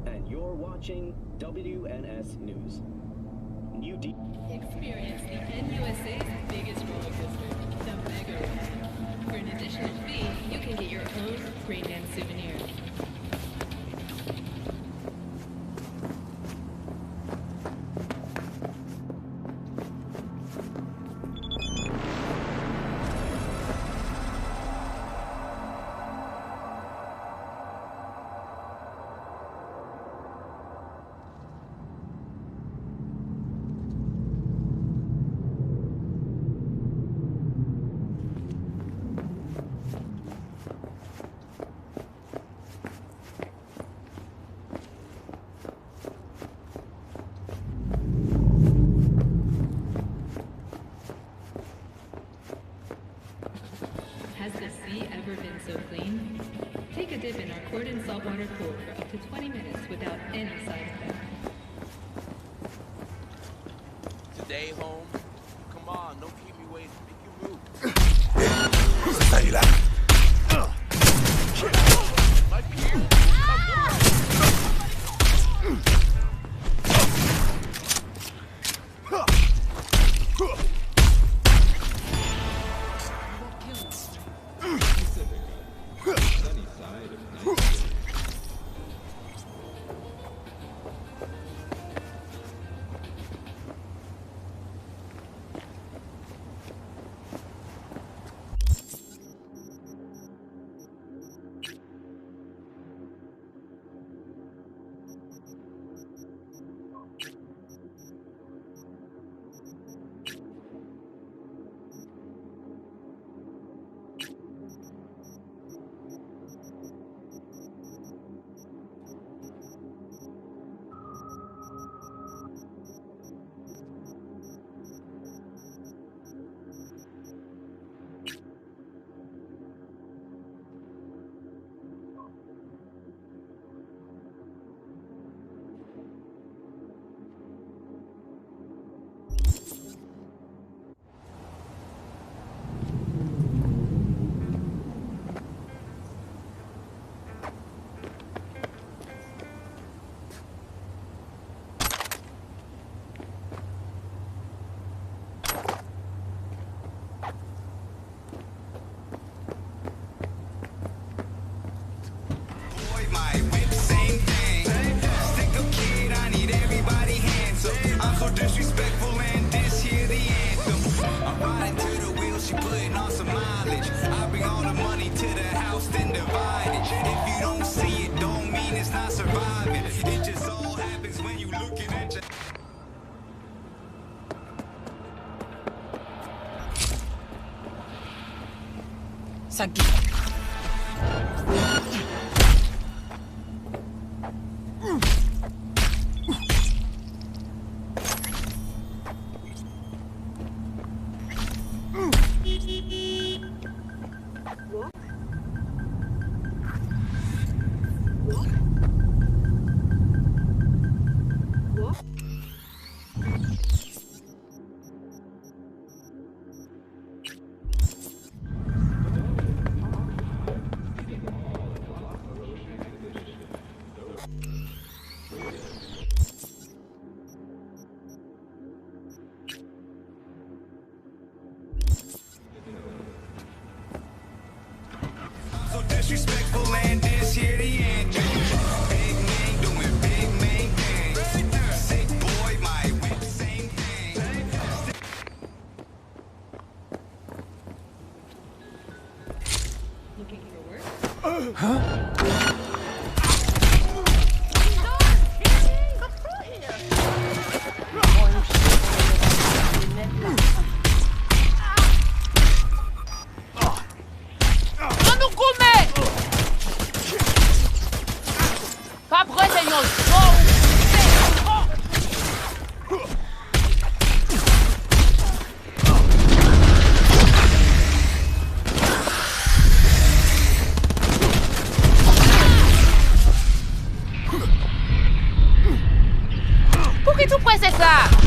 And you're watching WNS News. Experience the NUSA's biggest roller coaster, the Mega Ride. For an additional fee, you can get your own Rain Dance souvenir. Has the sea ever been so clean? Take a dip in our cordon saltwater pool for up to 20 minutes without any side effect. Today, home? Come on, don't keep me waiting. Make you move. My peer? Disrespectful and this here the anthem. I'm riding to the wheel, she putting on some mileage. I bring all the money to the house, then divide it. If you don't see it, don't mean it's not surviving. It just all happens when you looking at your... Sagi. Disrespectful and this here the anthem. Big name doing big main things. Sick boy might win the same thing. Looking for work? Huh? up!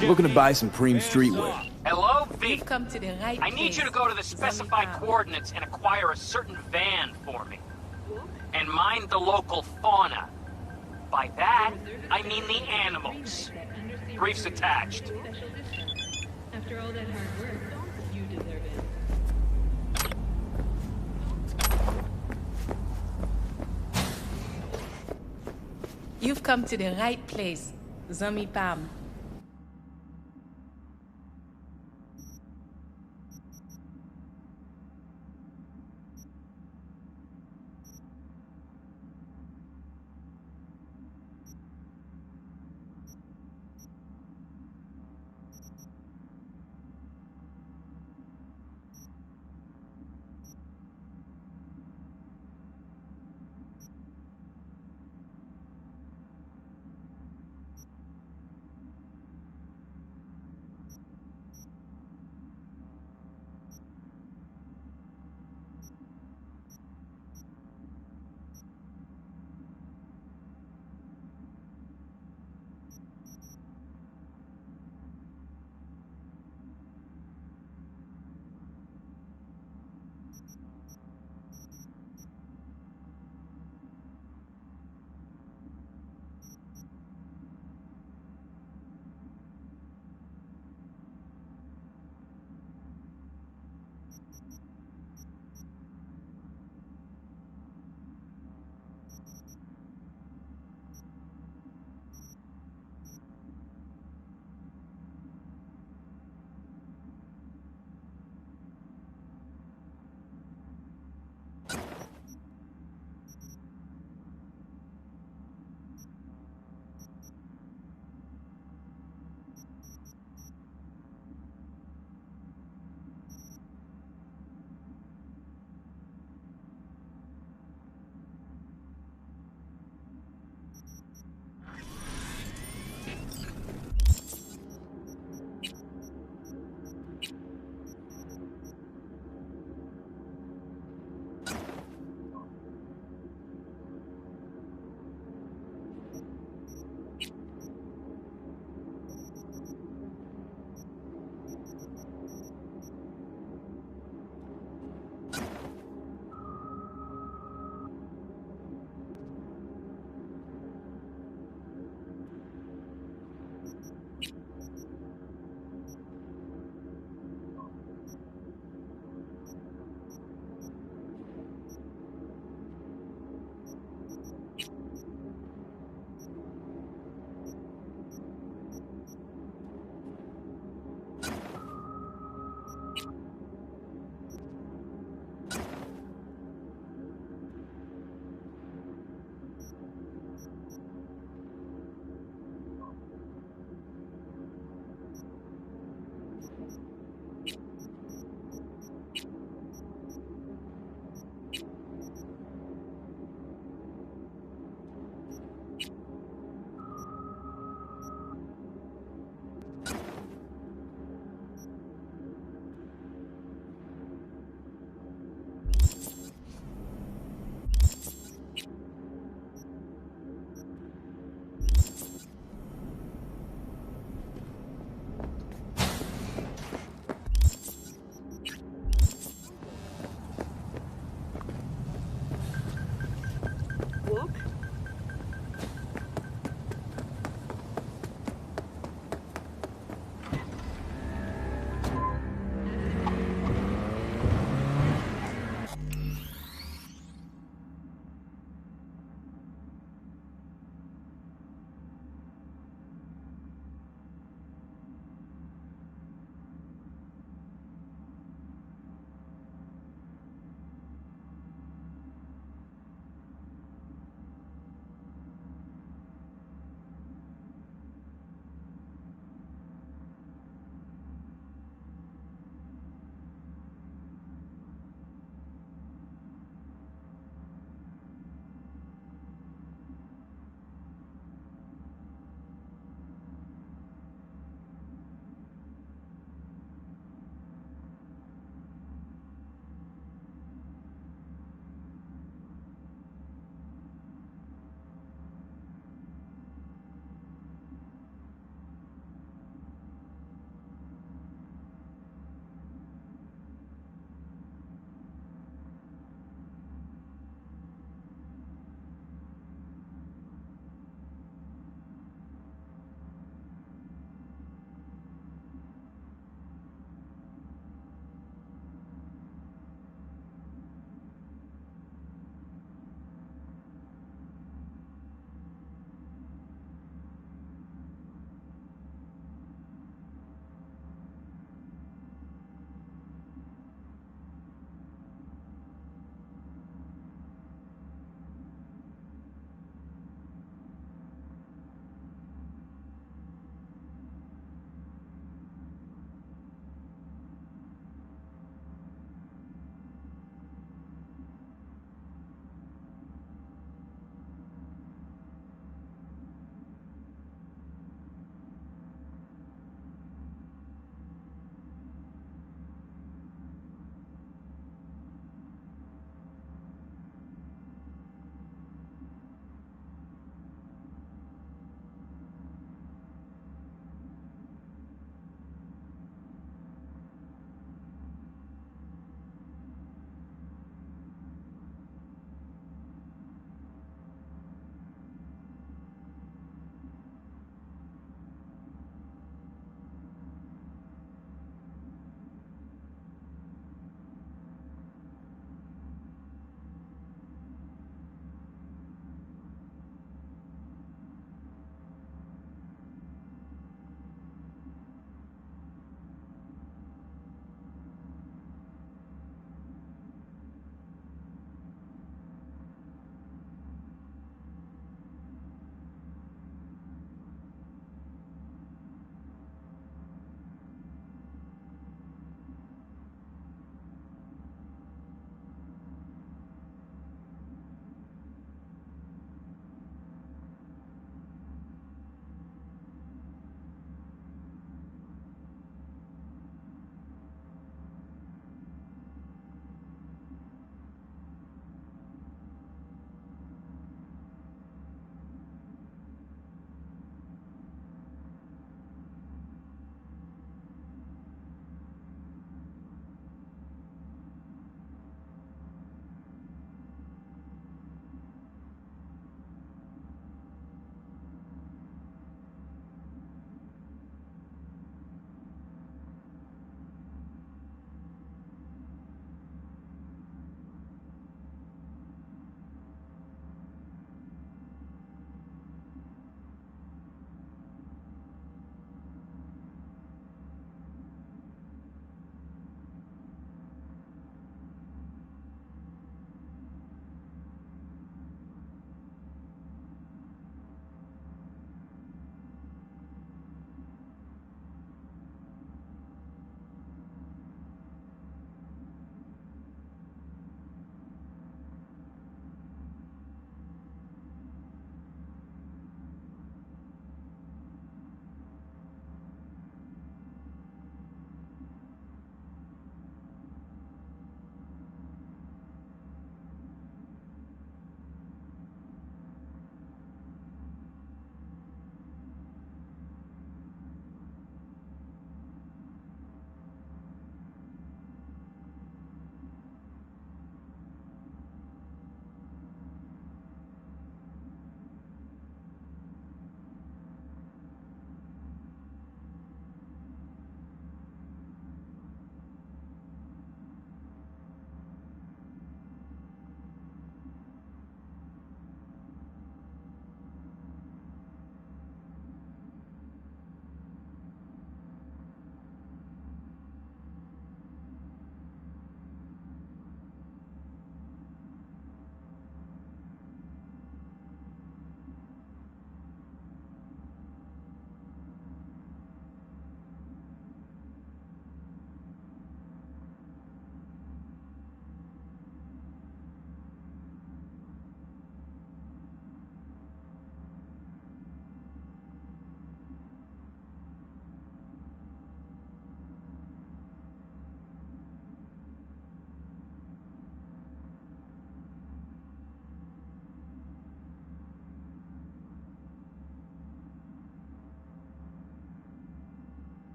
Looking to buy some Preem streetwear. Hello, Vic. You've come to the right I need you to go to the specified coordinates and acquire a certain van for me. And mind the local fauna. By that, I mean the animals. Briefs attached. After all that hard work, you deserve it. You've come to the right place, Zami Pam.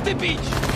Off the beach!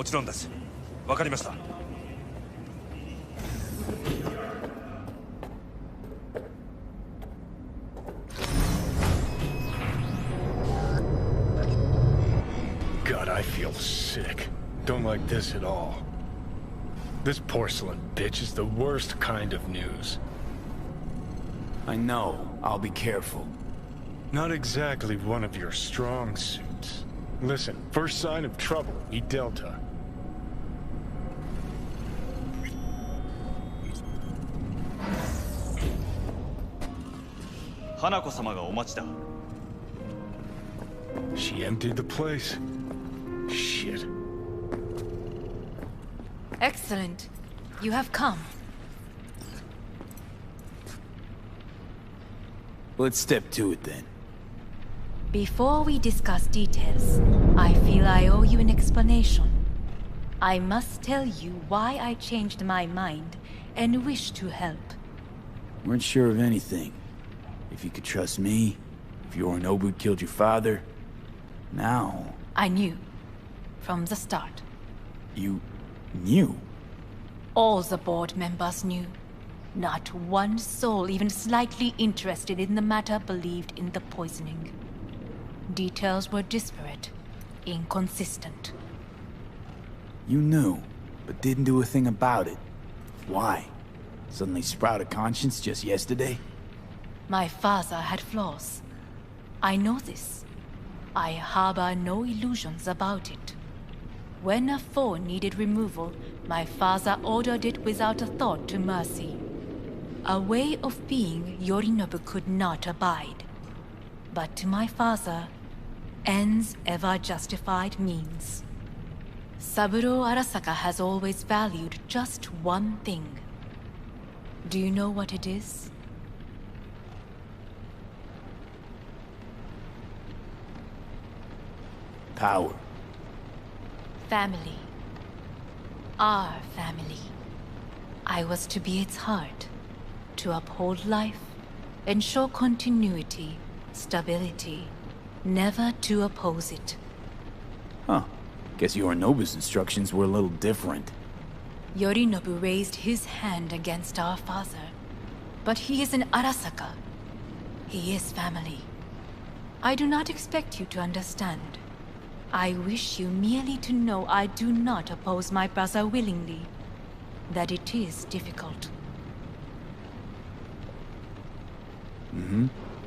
もちろんです。わかりました。God, I feel sick. Don't like this at all. This porcelain bitch is the worst kind of news. I know. I'll be careful. Not exactly one of your strong suits. Listen, first sign of trouble, eat Delta. She emptied the place. Shit. Excellent. You have come. Let's step to it then. Before we discuss details, I feel I owe you an explanation. I must tell you why I changed my mind and wish to help. Weren't sure of anything. If you could trust me, if Yorinobu killed your father. Now... I knew. From the start. You... knew? All the board members knew. Not one soul even slightly interested in the matter believed in the poisoning. Details were disparate, inconsistent. You knew, but didn't do a thing about it. Why? Suddenly sprout a conscience just yesterday? My father had flaws. I know this. I harbor no illusions about it. When a foe needed removal, my father ordered it without a thought to mercy. A way of being Yorinobu could not abide. But to my father, ends ever justified means. Saburo Arasaka has always valued just one thing. Do you know what it is? Power. Family. our family. I was to be its heart, to uphold life, ensure continuity, stability, never to oppose it. Huh. Guess Yorinobu's instructions were a little different. Yorinobu raised his hand against our father, but he is an Arasaka. He is family. I do not expect you to understand. I wish you merely to know I do not oppose my brother willingly, that it is difficult.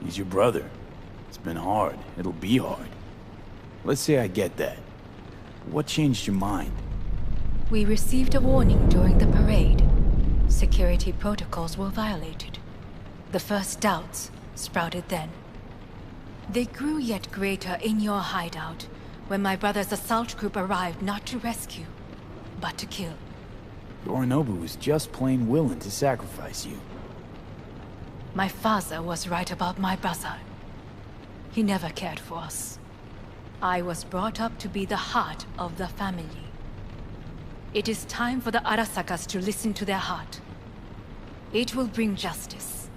He's your brother. It's been hard. It'll be hard. Let's say I get that. What changed your mind? We received a warning during the parade. Security protocols were violated. The first doubts sprouted then. They grew yet greater in your hideout when my brother's assault group arrived not to rescue, but to kill. Yorinobu was just plain willing to sacrifice you. My father was right about my brother. He never cared for us. I was brought up to be the heart of the family. It is time for the Arasakas to listen to their heart. It will bring justice.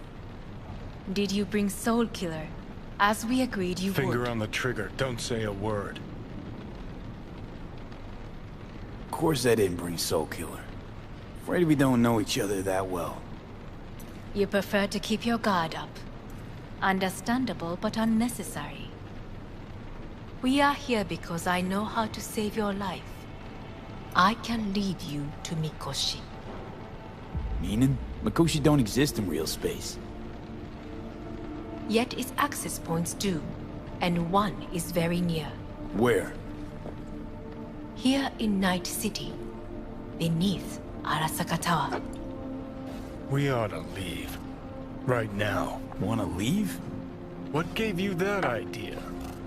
Did you bring Soul Killer, as we agreed you would? Finger on the trigger, don't say a word. Of course I didn't bring Soul Killer. Afraid we don't know each other that well. You prefer to keep your guard up. Understandable, but unnecessary. We are here because I know how to save your life. I can lead you to Mikoshi. Meaning? Mikoshi don't exist in real space. Yet its access points do, and one is very near. Where? Here in Night City, beneath Arasaka Tower. We ought to leave. Right now. Wanna leave? What gave you that idea?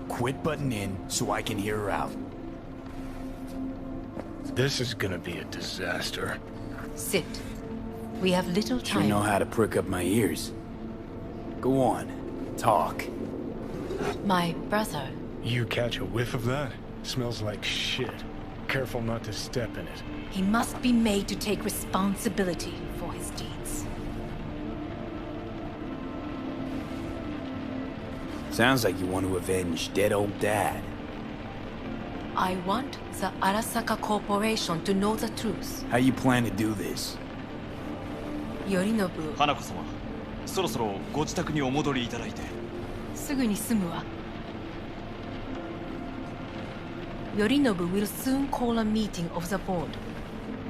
Quit butting in so I can hear her out. This is gonna be a disaster. Sit. We have little time. Sure know how to prick up my ears. Go on. Talk. My brother. You catch a whiff of that? Smells like shit. Careful not to step in it. He must be made to take responsibility for his deeds. Sounds like you want to avenge dead old dad. I want the Arasaka Corporation to know the truth. How you plan to do this? Yorinobu. 花子様、そろそろご自宅にお戻りいただいて。すぐに済むわ。Yorinobu will soon call a meeting of the board.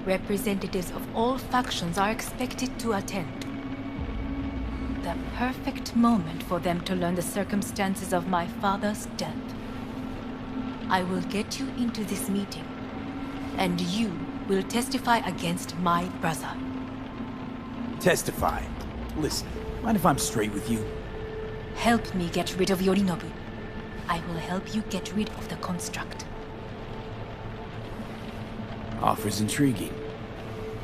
Representatives of all factions are expected to attend. The perfect moment for them to learn the circumstances of my father's death. I will get you into this meeting, and you will testify against my brother. Testify? Listen, mind if I'm straight with you? Help me get rid of Yorinobu. I will help you get rid of the construct. Offer's intriguing.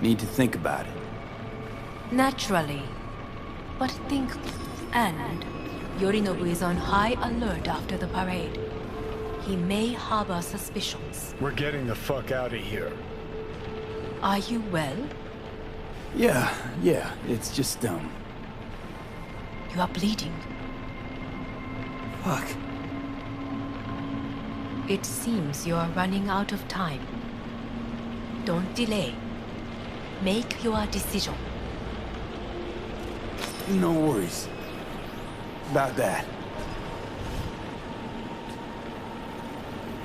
Need to think about it. Naturally. But think... And Yorinobu is on high alert after the parade. He may harbor suspicions. We're getting the fuck out of here. Are you well? Yeah, it's just, You are bleeding. Fuck. It seems you are running out of time. Don't delay. Make your decision. No worries. About that.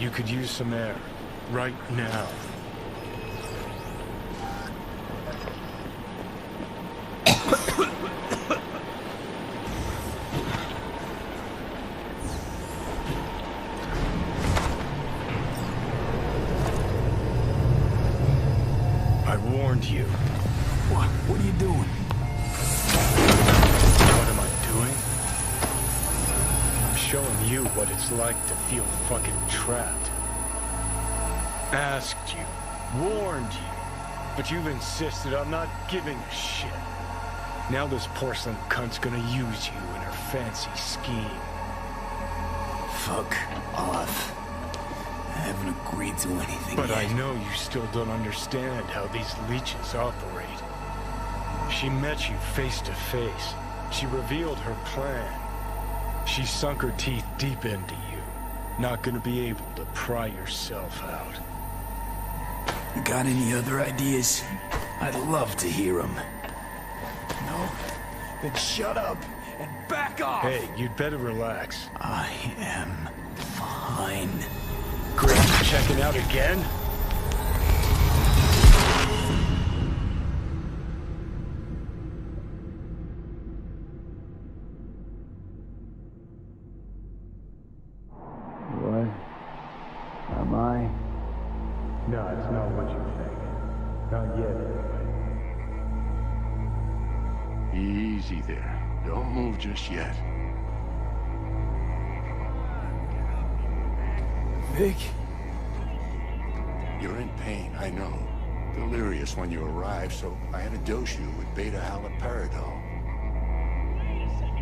You could use some air. Right now. I warned you. What are you doing? What am I doing? I'm showing you what it's like to feel fucking trapped. Asked you, warned you, but you've insisted on not giving a shit. Now this porcelain cunt's gonna use you in her fancy scheme. Fuck off. haven't agreed to anything But yet. I know you still don't understand how these leeches operate. She met you face to face. She revealed her plan. She sunk her teeth deep into you. Not gonna be able to pry yourself out. You got any other ideas? I'd love to hear them. No? Then shut up and back off! Hey, you'd better relax. I am fine. Great, checking out again? What? Am I? No, it's not what you think. Not yet, anyway. Easy there. Don't move just yet. Vic? You're in pain, I know. Delirious when you arrived, so I had to dose you with beta-haloperidol.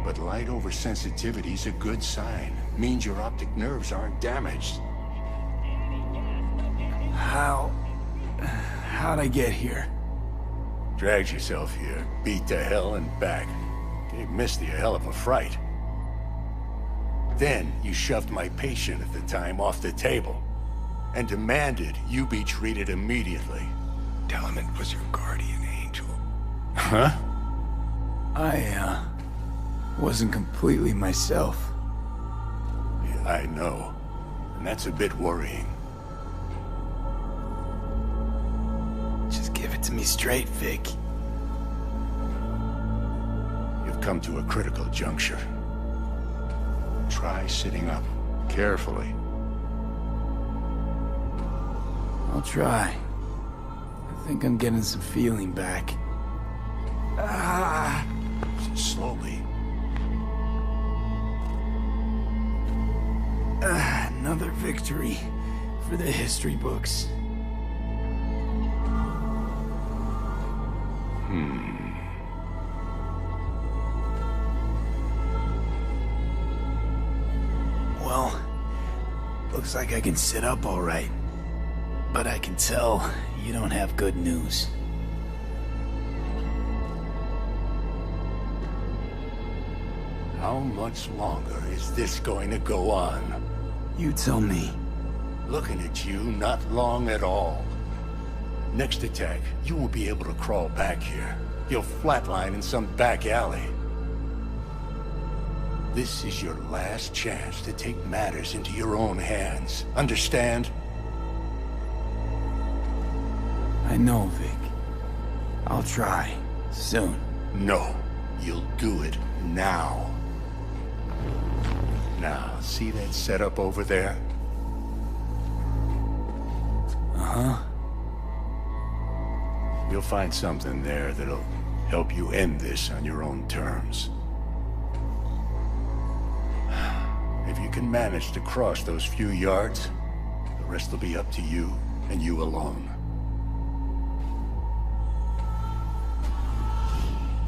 But light oversensitivity's a good sign. Means your optic nerves aren't damaged. How'd I get here? Dragged yourself here, beat to hell and back. Gave Misty a hell of a fright. Then you shoved my patient at the time off the table and demanded you be treated immediately. Element was your guardian angel. Huh? I wasn't completely myself. Yeah, I know. And that's a bit worrying. Just give it to me straight, Vic. You've come to a critical juncture. Try sitting up, carefully. I'll try. I think I'm getting some feeling back. Slowly. Another victory for the history books. Well, looks like I can sit up all right. But I can tell you don't have good news. How much longer is this going to go on? You tell me. Looking at you, not long at all. Next attack, you won't be able to crawl back here. You'll flatline in some back alley. This is your last chance to take matters into your own hands. Understand? I know, Vic. I'll try. Soon. No. You'll do it now. Now, see that setup over there? Uh-huh. You'll find something there that'll help you end this on your own terms. If you can manage to cross those few yards, the rest will be up to you and you alone.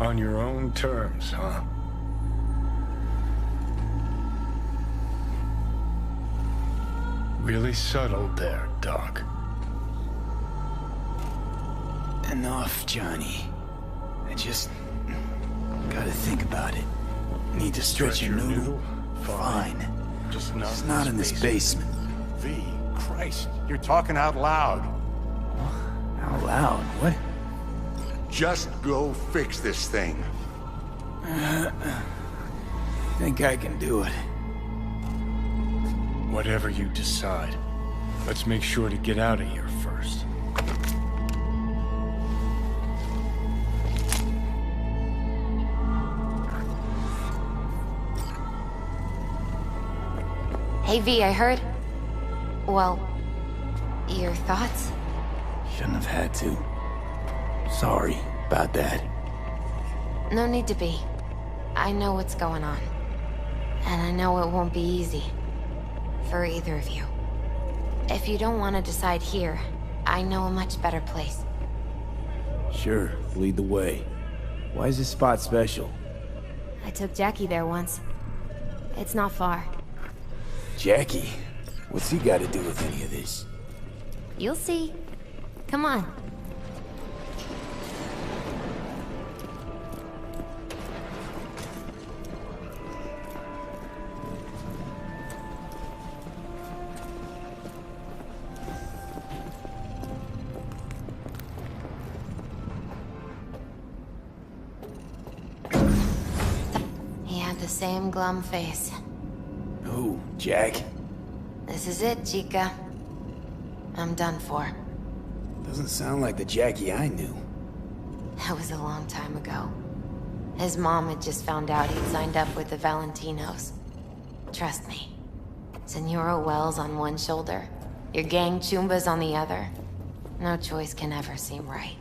On your own terms, huh? Really subtle there, Doc. Enough, Johnny. I just gotta think about it. Need to stretch your noodle? Fine. Just not in this basement. V, Christ, you're talking out loud. Out loud? What? Just go fix this thing. Think I can do it. Whatever you decide. Let's make sure to get out of here first. Hey V, I heard... Well, your thoughts? Shouldn't have had to. Sorry about that. No need to be. I know what's going on. And I know it won't be easy. For either of you. If you don't want to decide here, I know a much better place. Sure, lead the way. Why is this spot special? I took Jackie there once. It's not far. Jackie? What's he got to do with any of this? You'll see. Come on. He had the same glum face. Who? Jack? This is it, Chica. I'm done for. Doesn't sound like the Jackie I knew. That was a long time ago. His mom had just found out he'd signed up with the Valentinos. Trust me. Senora Wells on one shoulder, your gang Chumbas on the other. No choice can ever seem right.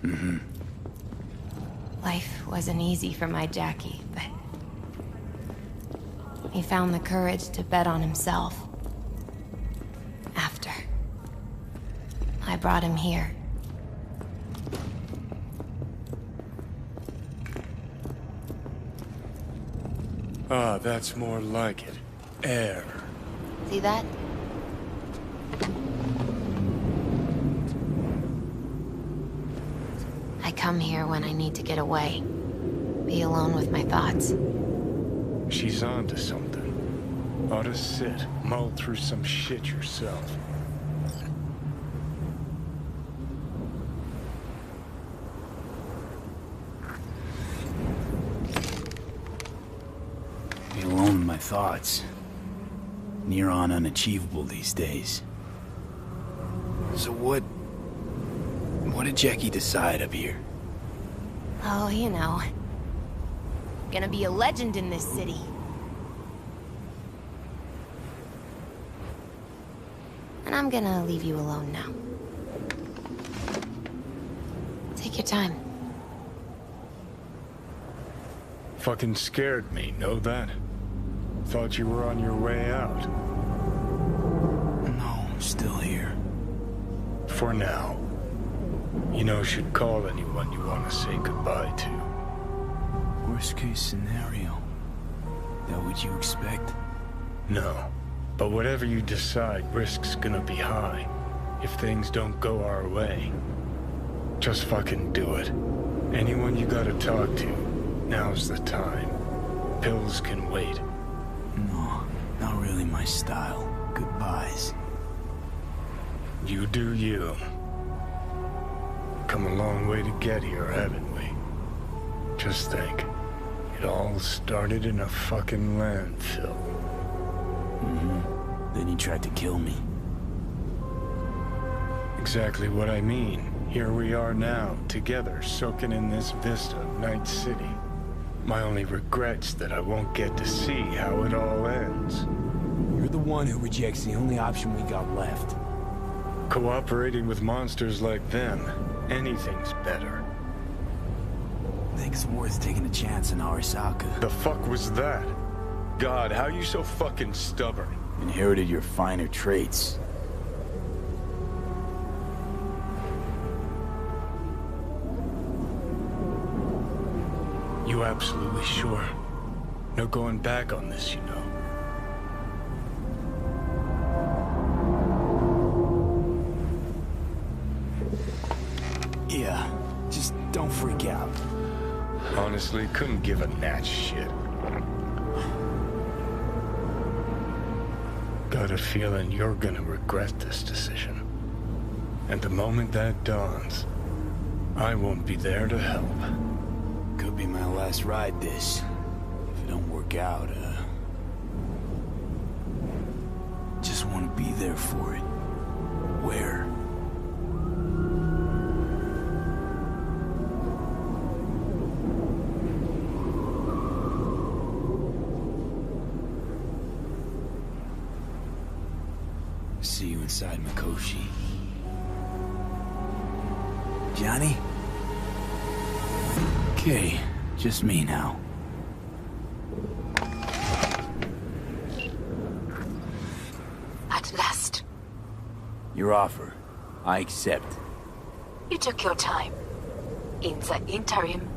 Mm-hmm. Life wasn't easy for my Jackie, but he found the courage to bet on himself. After I brought him here. Ah, that's more like it. Air. See that? I come here when I need to get away. Be alone with my thoughts. She's onto something. Ought to sit, mull through some shit yourself. Be alone with my thoughts. Near on unachievable these days. So what did Jackie decide up here? Oh, you know. Gonna be a legend in this city. And I'm gonna leave you alone now. Take your time. Fucking scared me, know that? Thought you were on your way out. No, I'm still here. For now. You know, should call anyone you want to say goodbye to. Worst case scenario. That what you expect? No. But whatever you decide, risk's gonna be high. If things don't go our way. Just fucking do it. Anyone you gotta talk to, now's the time. Pills can wait. No, not really my style. Goodbyes. You do you. Come a long way to get here, haven't we? Just think. It all started in a fucking landfill. Mm-hmm. Then he tried to kill me. Exactly what I mean. Here we are now, together, soaking in this vista of Night City. My only regret's that I won't get to see how it all ends. You're the one who rejects the only option we got left. Cooperating with monsters like them, anything's better. Think it's worth taking a chance in Arasaka. The fuck was that? God, how you so fucking stubborn? Inherited your finer traits. You absolutely sure? No going back on this, you know. Yeah, just don't freak out. Honestly, couldn't give a gnat's shit. Got a feeling you're gonna regret this decision. And the moment that dawns, I won't be there to help. Could be my last ride this. If it don't work out, just want to be there for it. Where? See you inside Mikoshi. Johnny? Okay, just me now. At last. Your offer. I accept. You took your time. In the interim,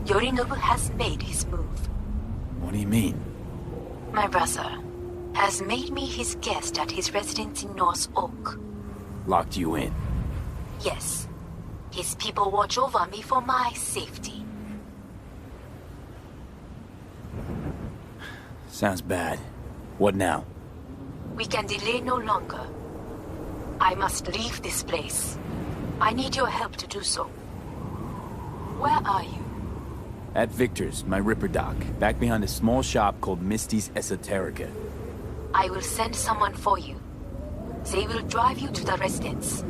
Yorinobu has made his move. What do you mean? My brother, has made me his guest at his residence in North Oak. Locked you in? Yes. His people watch over me for my safety. Sounds bad. What now? We can delay no longer. I must leave this place. I need your help to do so. Where are you? At Victor's, my Ripper dock, back behind a small shop called Misty's Esoterica. I will send someone for you. They will drive you to the residence.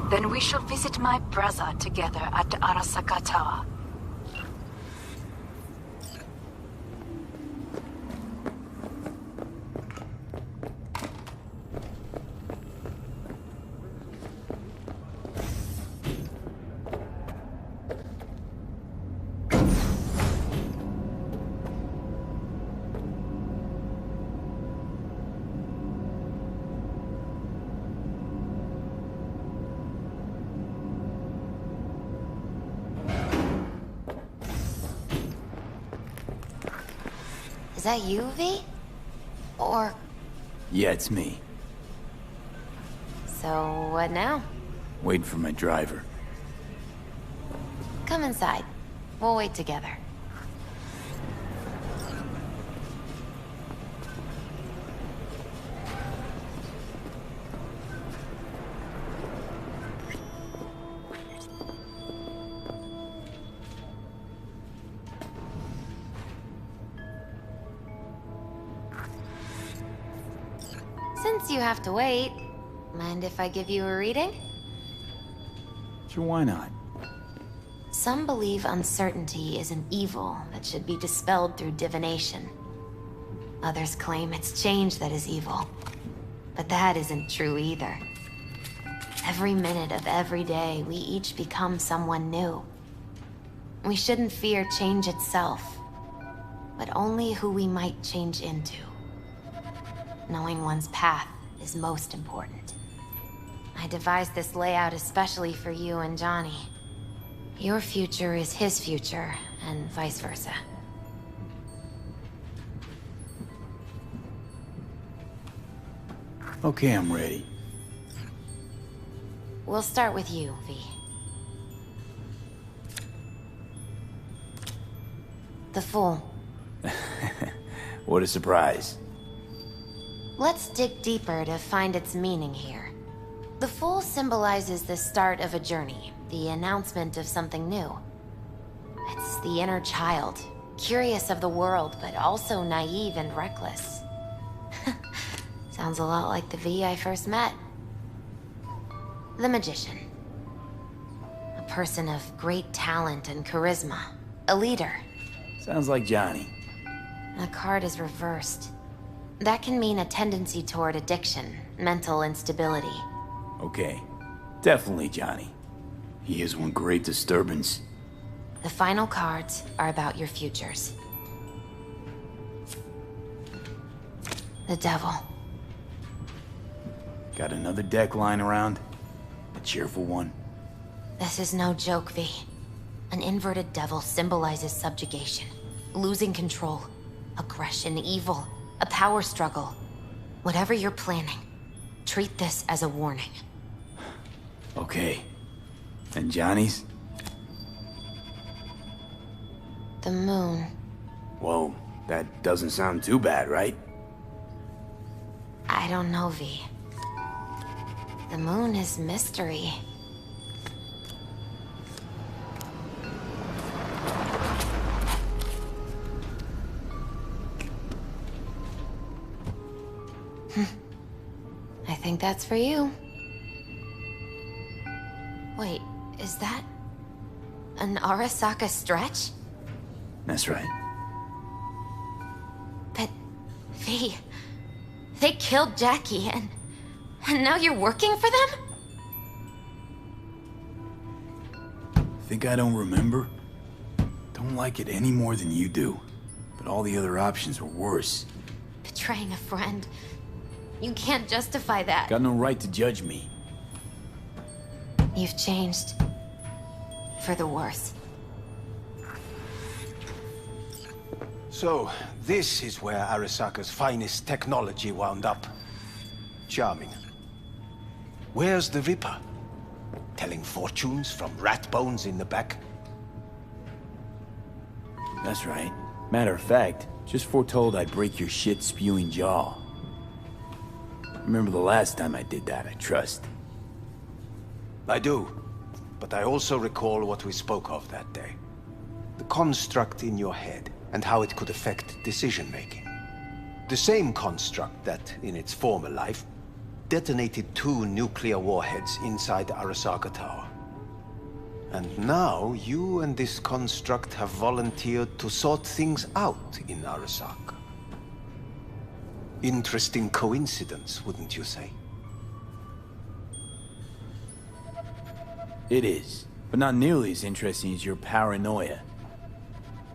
Then we shall visit my brother together at the Arasaka Tower. Is that you, V? Or... Yeah, it's me. So, what now? Waiting for my driver. Come inside. We'll wait together. Since you have to wait, mind if I give you a reading? Sure, why not? Some believe uncertainty is an evil that should be dispelled through divination. Others claim it's change that is evil. But that isn't true either. Every minute of every day, we each become someone new. We shouldn't fear change itself, but only who we might change into. Knowing one's path is most important. I devised this layout especially for you and Johnny. Your future is his future, and vice versa. Okay, I'm ready. We'll start with you, V. The Fool. What a surprise. Let's dig deeper to find its meaning here. The Fool symbolizes the start of a journey, the announcement of something new. It's the inner child, curious of the world, but also naive and reckless. Sounds a lot like the V I first met. The Magician. A person of great talent and charisma. A leader. Sounds like Johnny. The card is reversed. That can mean a tendency toward addiction, mental instability. Okay. Definitely Johnny. He is one great disturbance. The final cards are about your futures. The Devil. Got another deck lying around? A cheerful one? This is no joke, V. An inverted devil symbolizes subjugation, losing control, aggression, evil, a power struggle. Whatever you're planning, treat this as a warning. Okay. And Johnny's? The Moon. Whoa, that doesn't sound too bad, right? I don't know, V. The Moon is mystery. I think that's for you. Wait, is that an Arasaka stretch? That's right. But, V, they killed Jackie and now you're working for them? Think I don't remember? Don't like it any more than you do. But all the other options were worse. Betraying a friend. You can't justify that. Got no right to judge me. You've changed. For the worse. So, this is where Arasaka's finest technology wound up. Charming. Where's the Ripper? Telling fortunes from rat bones in the back? That's right. Matter of fact, just foretold I'd break your shit-spewing jaw. Remember the last time I did that, I trust. I do. But I also recall what we spoke of that day. The construct in your head, and how it could affect decision-making. The same construct that, in its former life, detonated 2 nuclear warheads inside Arasaka Tower. And now, you and this construct have volunteered to sort things out in Arasaka. Interesting coincidence, wouldn't you say? It is, but not nearly as interesting as your paranoia.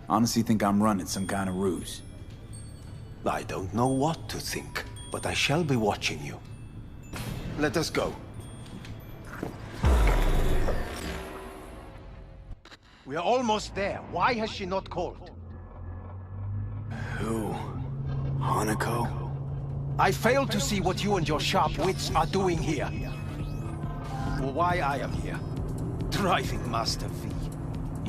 Honestly think I'm running some kind of ruse. I don't know what to think, but I shall be watching you. Let us go. We are almost there. Why has she not called? Who? Hanako? I fail to see what you and your sharp wits are doing here. Or why I am here. Driving Master V.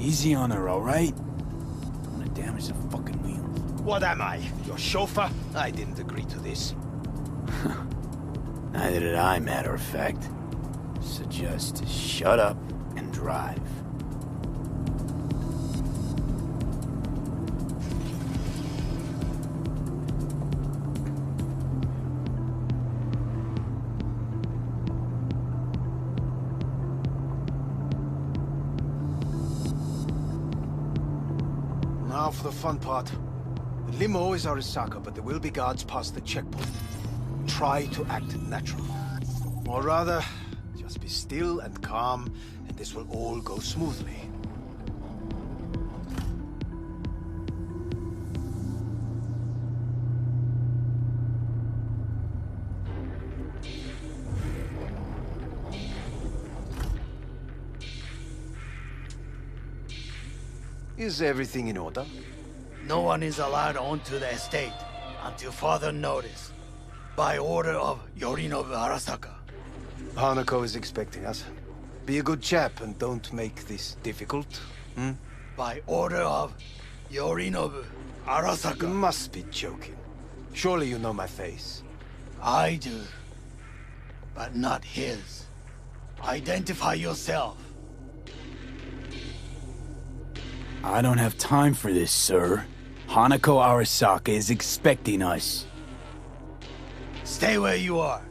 Easy on her, alright? I'm gonna damage the fucking wheels. What am I? Your chauffeur? I didn't agree to this. Neither did I, matter of fact. So just shut up and drive. Now for the fun part. The limo is Arasaka, but there will be guards past the checkpoint. Try to act natural. Or rather, just be still and calm, and this will all go smoothly. Is everything in order? No one is allowed onto the estate until further notice. By order of Yorinobu Arasaka. Hanako is expecting us. Be a good chap and don't make this difficult. By order of Yorinobu Arasaka. You must be joking. Surely you know my face. I do. But not his. Identify yourself. I don't have time for this, sir. Hanako Arasaka is expecting us. Stay where you are.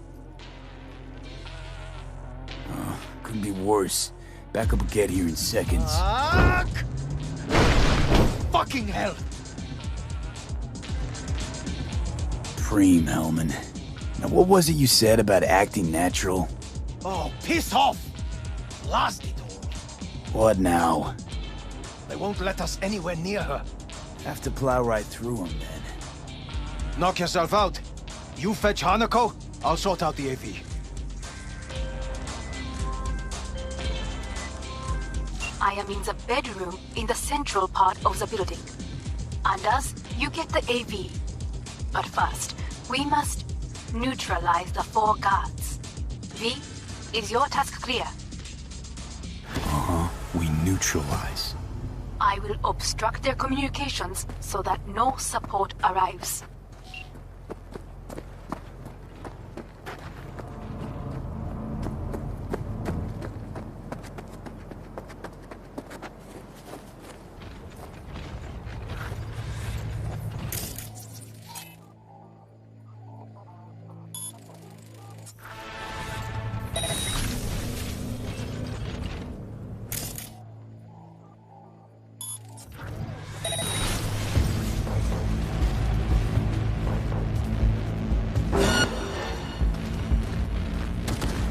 Couldn't be worse. Backup will get here in seconds. Fucking hell! Preem, Hellman. Now what was it you said about acting natural? Oh, piss off! Blast it all. What now? They won't let us anywhere near her. Have to plow right through them, then. Knock yourself out. You fetch Hanako, I'll sort out the AV. I am in the bedroom in the central part of the building. Anders, you get the AV. But first, we must neutralize the 4 guards. V, is your task clear? We neutralize. I will obstruct their communications so that no support arrives.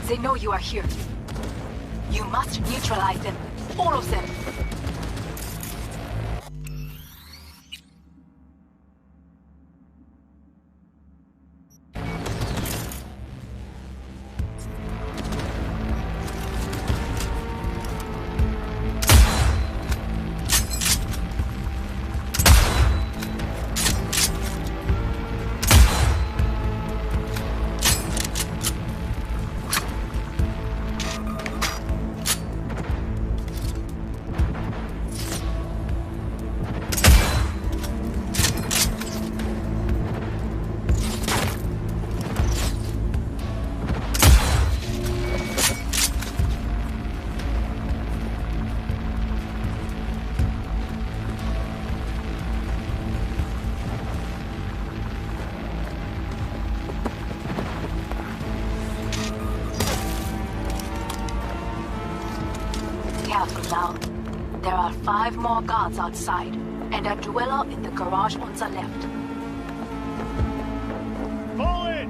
They know you are here. You must neutralize them. All of them. careful now. There are 5 more guards outside, and a dweller in the garage on the left. Fall in!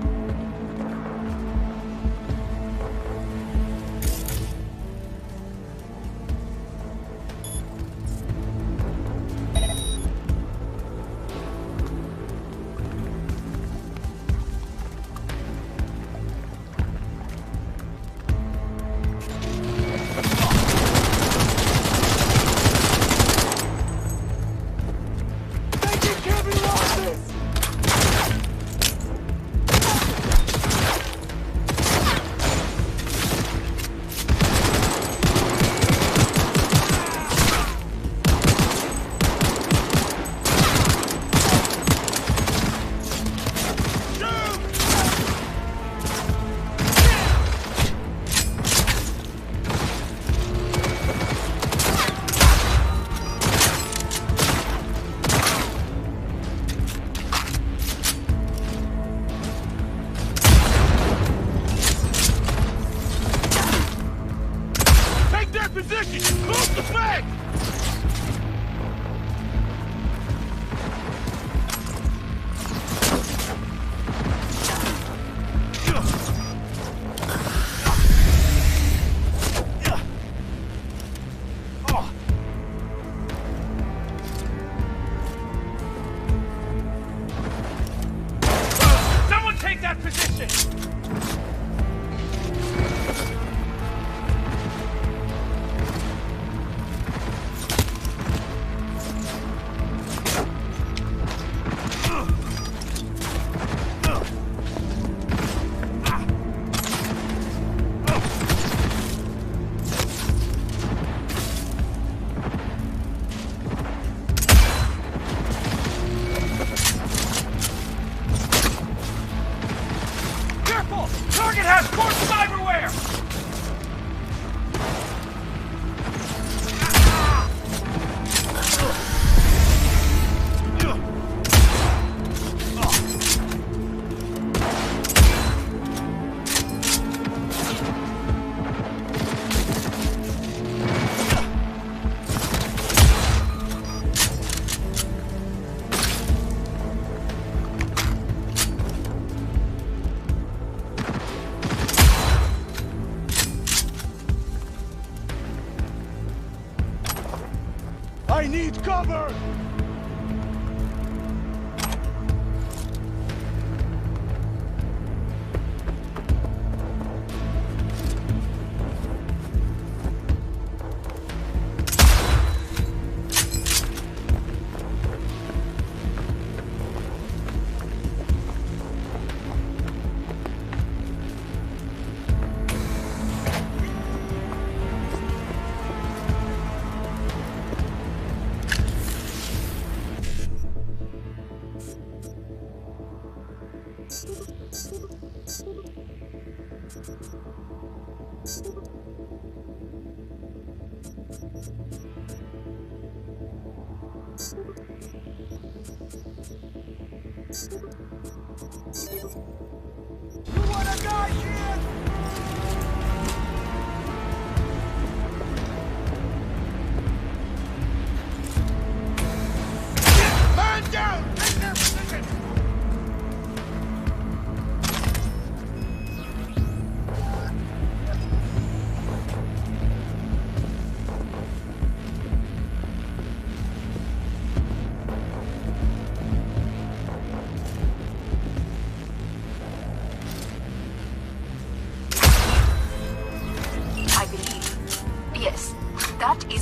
I need cover!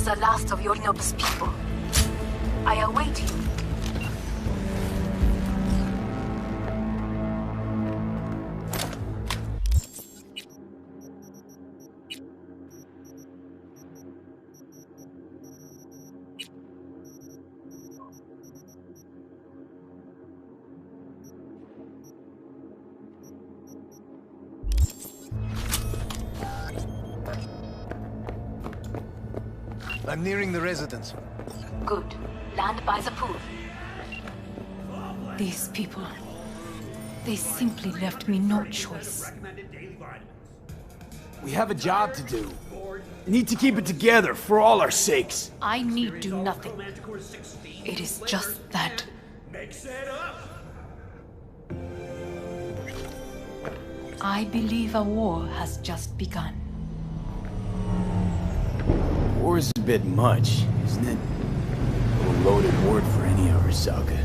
The last of Yorinobu's people. I await you. I'm nearing the residence. Good. Land by the pool. These people... they simply left me no choice. We have a job to do. Need to keep it together for all our sakes. I need do nothing. It is just that. I believe a war has just begun. War's a bit much, isn't it? A loaded word for any Arasaka.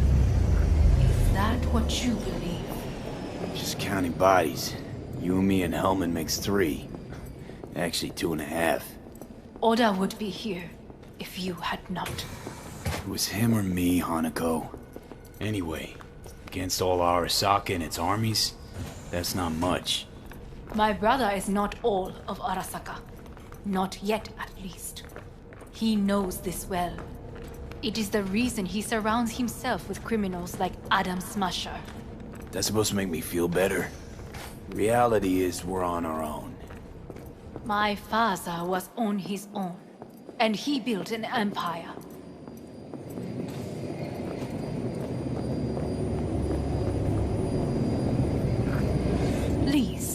Is that what you believe? Just counting bodies. You and me and Hellman makes 3. Actually 2.5. Oda would be here if you had not. It was him or me, Hanako. Anyway, against all Arasaka and its armies, that's not much. My brother is not all of Arasaka. Not yet, at least. He knows this well. It is the reason he surrounds himself with criminals like Adam Smasher. That's supposed to make me feel better. Reality is we're on our own. My father was on his own, and he built an empire. Please.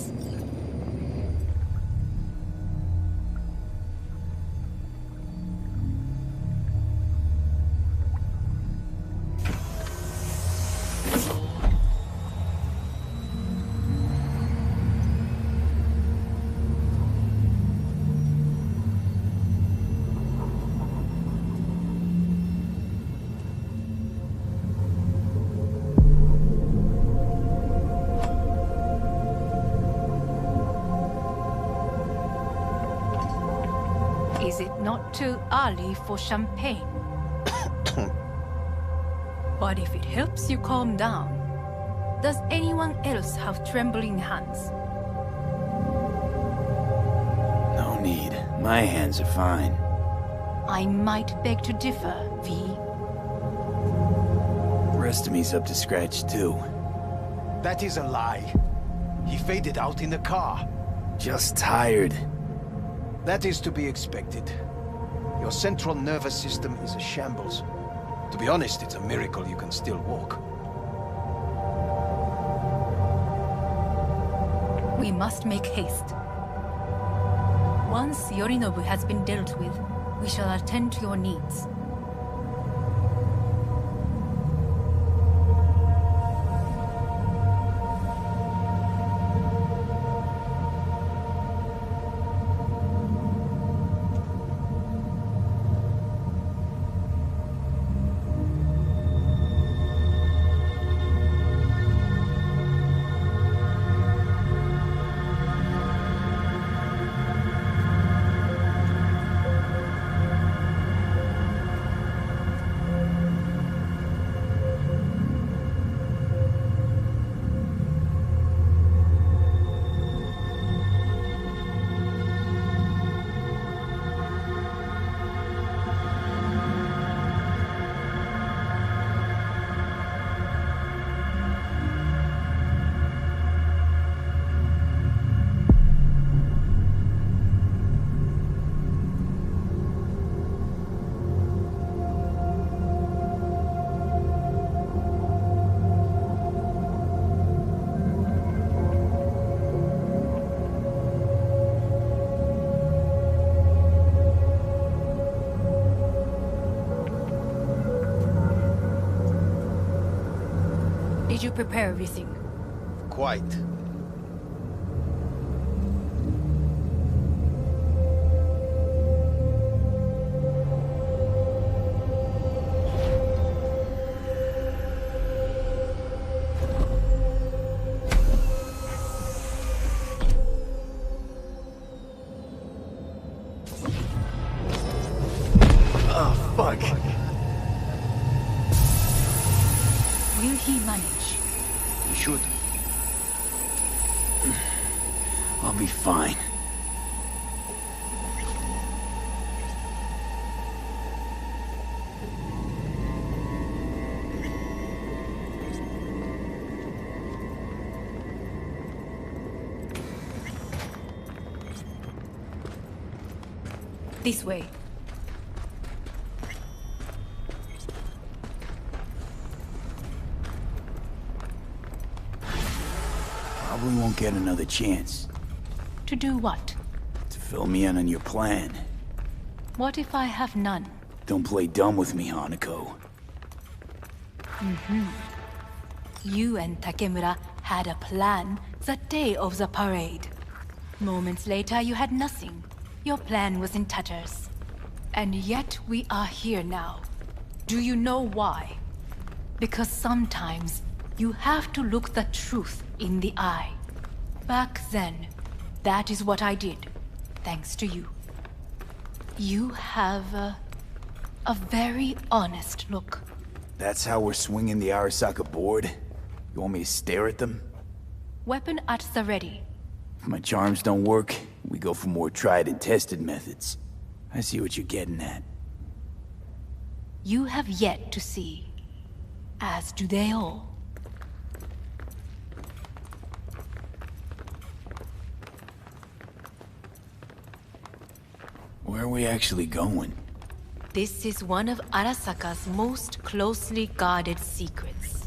Is it not too early for champagne? But if it helps you calm down, does anyone else have trembling hands? No need. My hands are fine. I might beg to differ, V. The rest of me's up to scratch, too. That is a lie. He faded out in the car. Just tired. That is to be expected. Your central nervous system is a shambles. To be honest, it's a miracle you can still walk. We must make haste. Once Yorinobu has been dealt with, we shall attend to your needs. Did you prepare everything? Quite. Oh, fuck. Will he manage? You should. I'll be fine. This way. Probably won't get another chance. To do what? To Fill me in on your plan. What if I have none? Don't play dumb with me, Hanako. You and Takemura had a plan the day of the parade. Moments later, you had nothing. Your plan was in tatters. And yet we are here now. Do you know why? Because sometimes you have to look the truth in the eye. Back then, that is what I did, thanks to you. You have a very honest look. That's how we're swinging the Arasaka board? You want me to stare at them? Weapon at the ready. If my charms don't work, we go for more tried and tested methods. I see what you're getting at. You have yet to see. As do they all. Where are we actually going? This is one of Arasaka's most closely guarded secrets.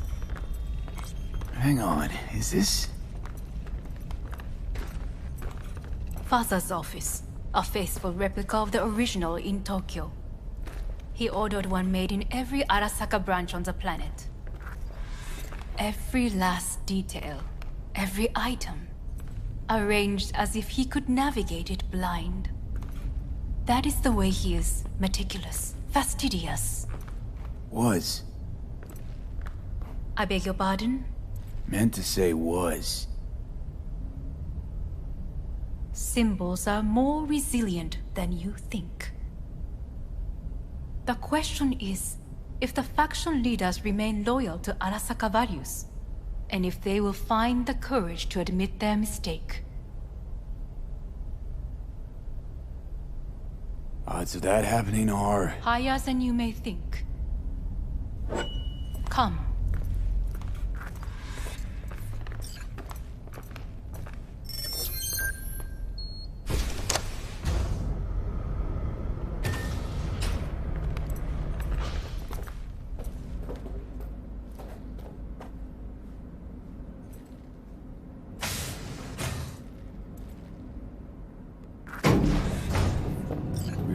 Hang on, is this... Father's office. A faithful replica of the original in Tokyo. He ordered one made in every Arasaka branch on the planet. Every last detail, every item, arranged as if he could navigate it blind. That is the way he is, meticulous, fastidious. Was. I beg your pardon? Meant to say was. Symbols are more resilient than you think. The question is, if the faction leaders remain loyal to Arasaka values, and if they will find the courage to admit their mistake. Odds of that happening are... higher than you may think. Come.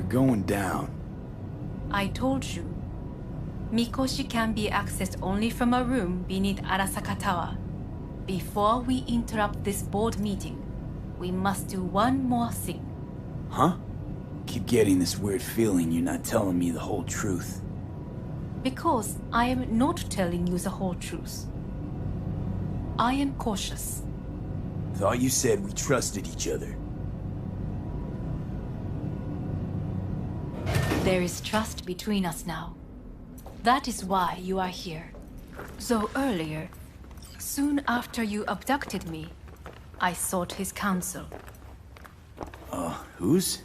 Going down. I told you. Mikoshi can be accessed only from a room beneath Arasaka Tower. Before we interrupt this board meeting, we must do one more thing. Huh? Keep getting this weird feeling you're not telling me the whole truth. Because I am not telling you the whole truth. I am cautious. Thought you said we trusted each other. There is trust between us now. That is why you are here. So earlier, soon after you abducted me, I sought his counsel. Whose?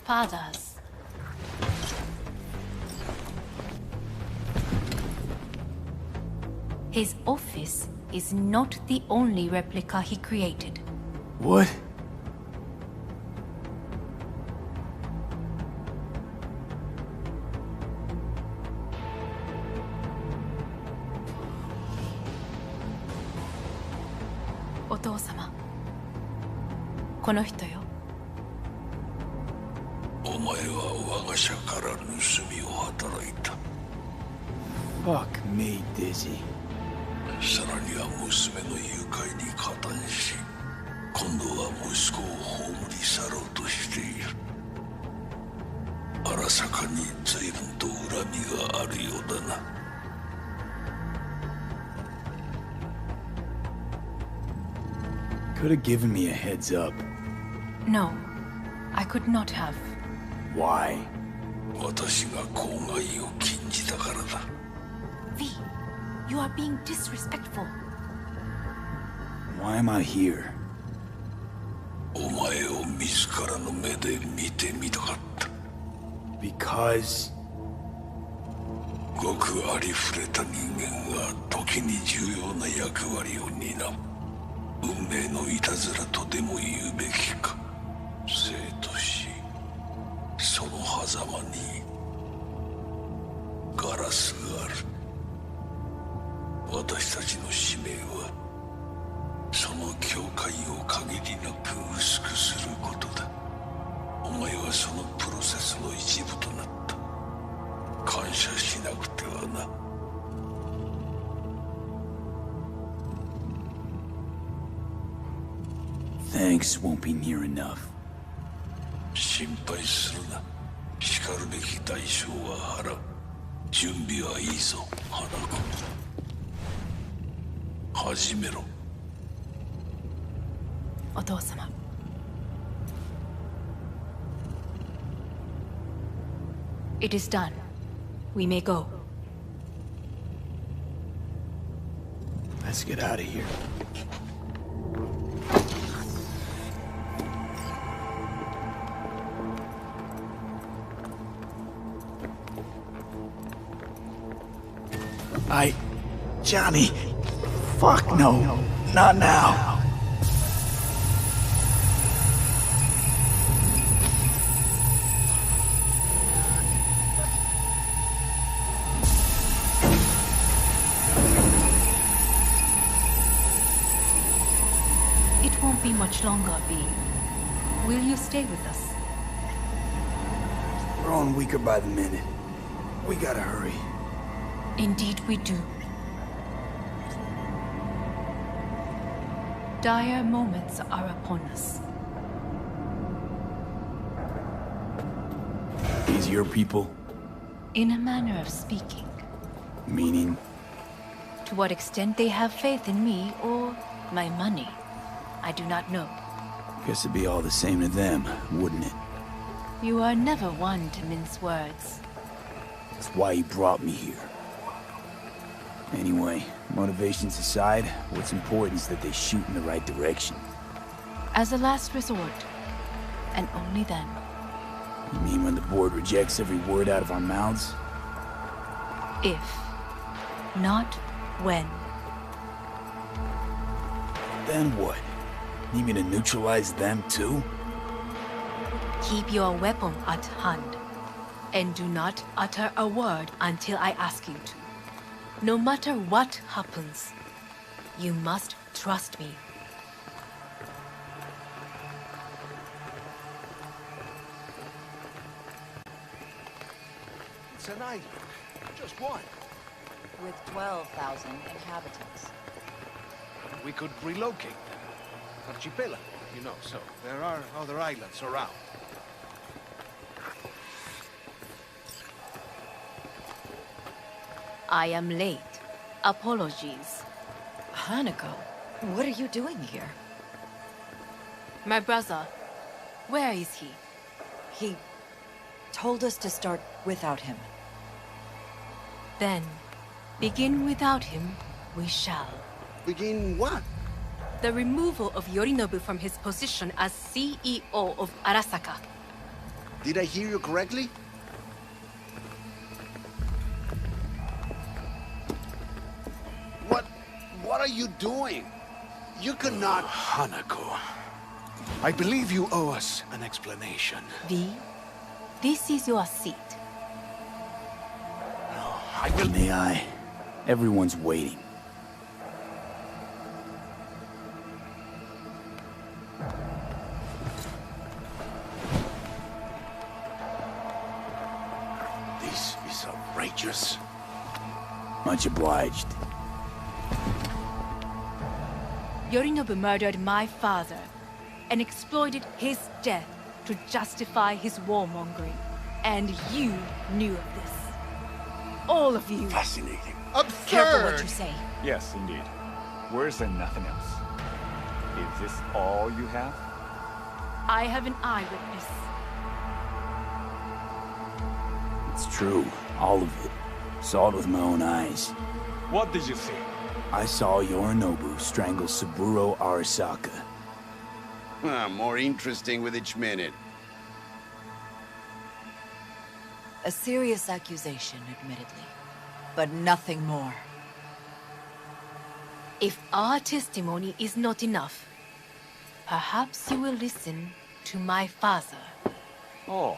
Father's. His office is not the only replica he created. What? Otou-sama. この人よ。お前は我が社から盗みを働いた。Fuck me, Dizzy. さらには娘の誘拐に加担し、今度は息子を葬り去ろうとしている。荒坂に随分と恨みがあるようだな。Could have given me a heads up. No, I could not have. Why? 私が公害を禁じたからだ。V, you are being disrespectful. Why am I here? お前を自らの目で見てみたかった。Because... ごくありふれた人間が時に重要な役割を担う。運命のいたずらとでも言うべきか。生と死、その狭間にガラスがある。私たちの使命はその境界を限なく薄くすることだ。お前はそのプロセスの一部となった。感謝しなくてはな。Thanks won't be near enough. 心配するな。しかるべき代償は払う。準備はいいぞ、花子。始めろ。お父様。It is done. We may go. Let's get out of here. Johnny. Fuck no. Not now. It won't be much longer, V. Will you stay with us? We're on weaker by the minute. We gotta hurry. Indeed we do. Dire moments are upon us. These your people? In a manner of speaking. Meaning? To what extent they have faith in me or my money, I do not know. Guess it'd be all the same to them, wouldn't it? You are never one to mince words. That's why you brought me here. Anyway, motivations aside, what's important is that they shoot in the right direction. As a last resort, and only then. You mean when the board rejects every word out of our mouths? If, not when. Then what? Need me to neutralize them too? Keep your weapon at hand, and do not utter a word until I ask you to. No matter what happens, you must trust me. It's an island. Just one. With 12,000 inhabitants. We could relocate them. Archipelago, you know, so there are other islands around. I am late. Apologies. Hanako, what are you doing here? My brother, where is he? He told us to start without him. Then, begin without him, we shall. Begin what? The removal of Yorinobu from his position as CEO of Arasaka. Did I hear you correctly? What are you doing? You cannot... Hanako, I believe you owe us an explanation. V, this is your seat. I will... May I? Everyone's waiting. This is outrageous. Much obliged. Yorinobu murdered my father and exploited his death to justify his warmongering. And you knew of this. All of you. Fascinating. Absurd! Careful what you say. Yes, indeed. Worse than nothing else. Is this all you have? I have an eyewitness. It's true. All of it. Saw it with my own eyes. What did you see? I saw Yorinobu strangle Saburo Arasaka. More interesting with each minute. A serious accusation, admittedly. But nothing more. If our testimony is not enough, perhaps you will listen to my father. Oh.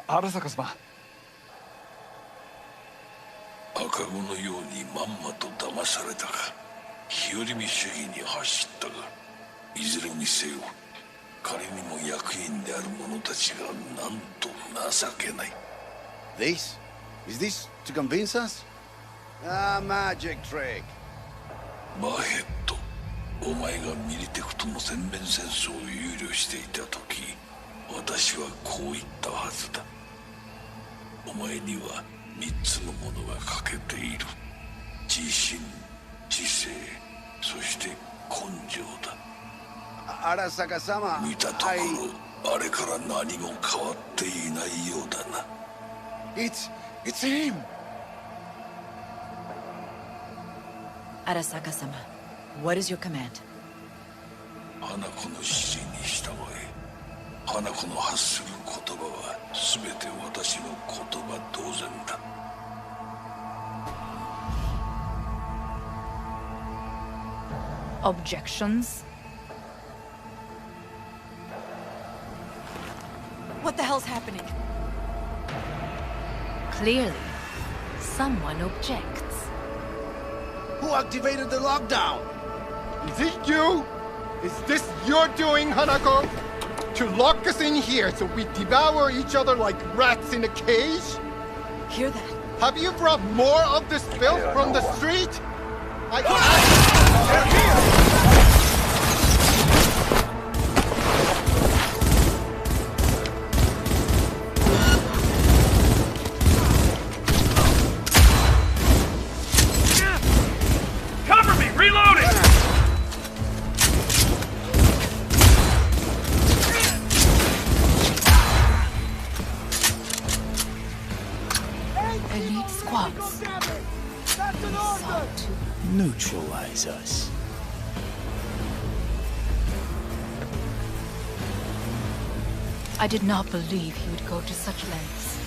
Arasaka-sama. 赤子のようにまんまと騙されたか。日和見主義に走ったが、いずれにせよ彼にも役員である者たちがなんと情けない。 This? Is this to convince us? Ah, magic trick. マヘッド、お前がミリテクとの全面戦争を憂慮していた時、私はこう言ったはずだ。お前には3つのものが欠けている。自信、知性、そして根性だ。Arasaka-sama, 見たところ、あれから何も変わっていないようだな。It's him! Arasaka-sama, what is your command? 花子の指示に従え。花子の発する言葉は全て私の言葉同然だ。Objections? What the hell's happening? Clearly, someone objects. Who activated the lockdown? Is it you? Is this your doing, Hanako? To lock us in here so we devour each other like rats in a cage? Hear that? Have you brought more of this filth from the street? Cover me! Reloading! Elite squads. Neutralize us. I did not believe he would go to such lengths.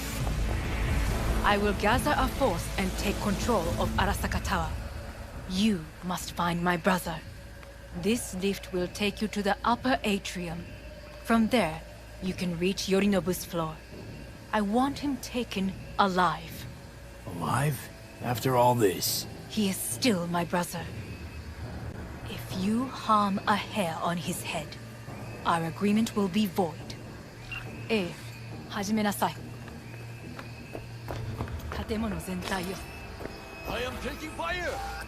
I will gather a force and take control of Arasaka Tower. You must find my brother. This lift will take you to the upper atrium. From there, you can reach Yorinobu's floor. I want him taken alive. Alive? After all this? He is still my brother. If you harm a hair on his head, our agreement will be void. 始めなさい。建物全体よ。I am taking fire!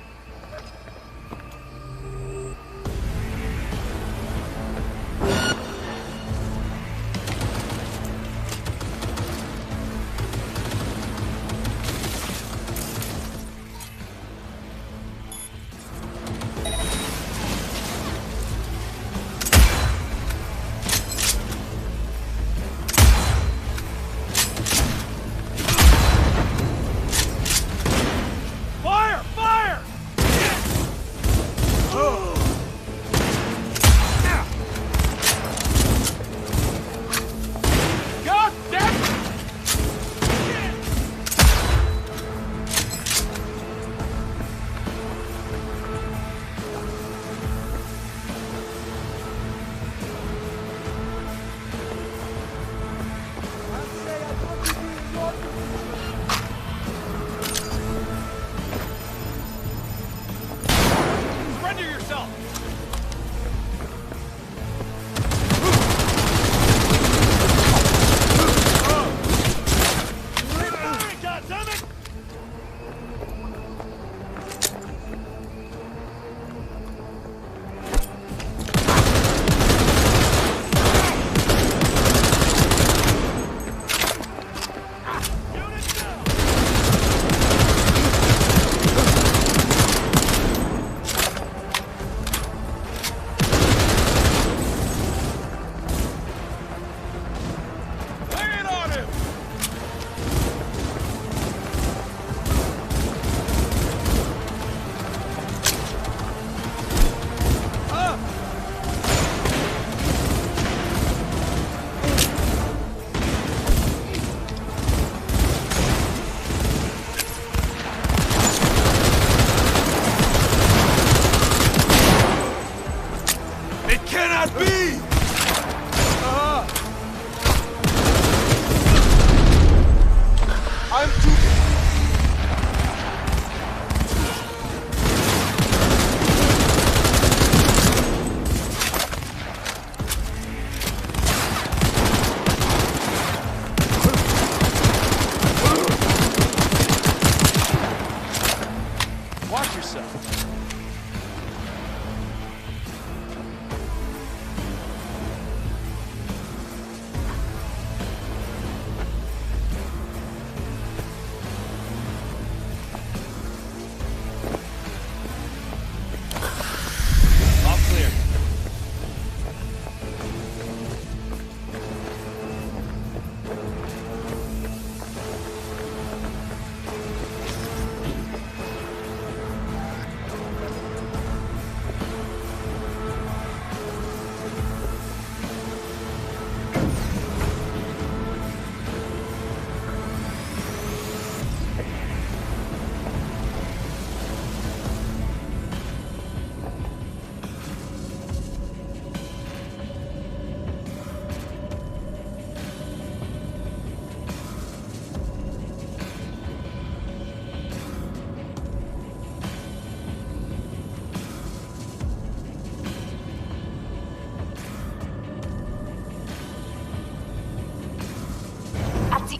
so.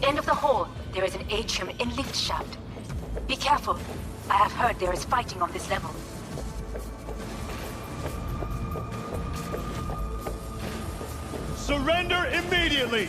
End of the hall, there is an atrium in lift shaft. Be careful. I have heard there is fighting on this level. Surrender immediately!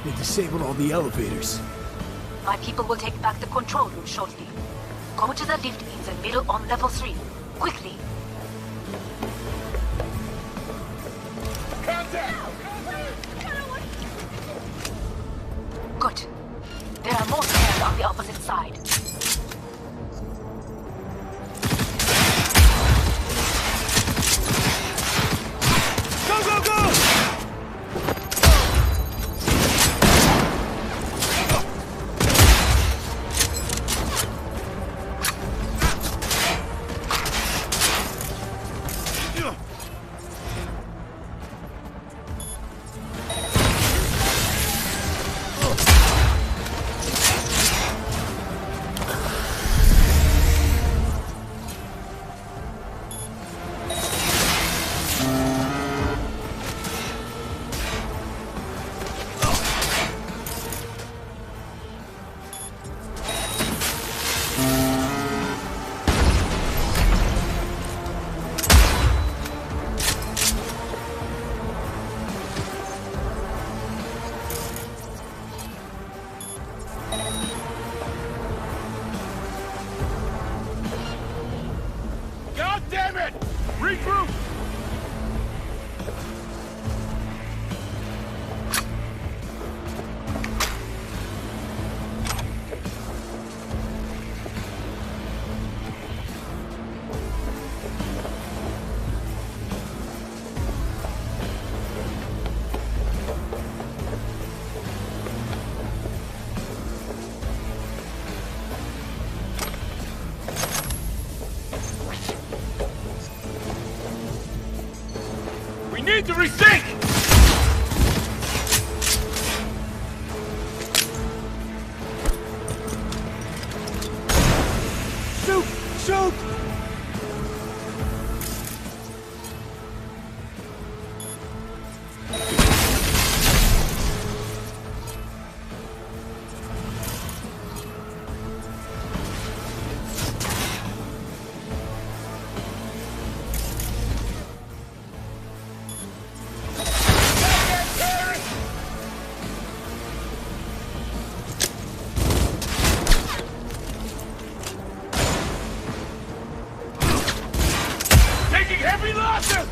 They disabled all the elevators. My people will take back the control room shortly. Go to the lift in the middle on level 3. Quickly. Good. There are more stairs on the opposite side. Go, go, go! Every sink! Shoot! Shoot! Heavy losses!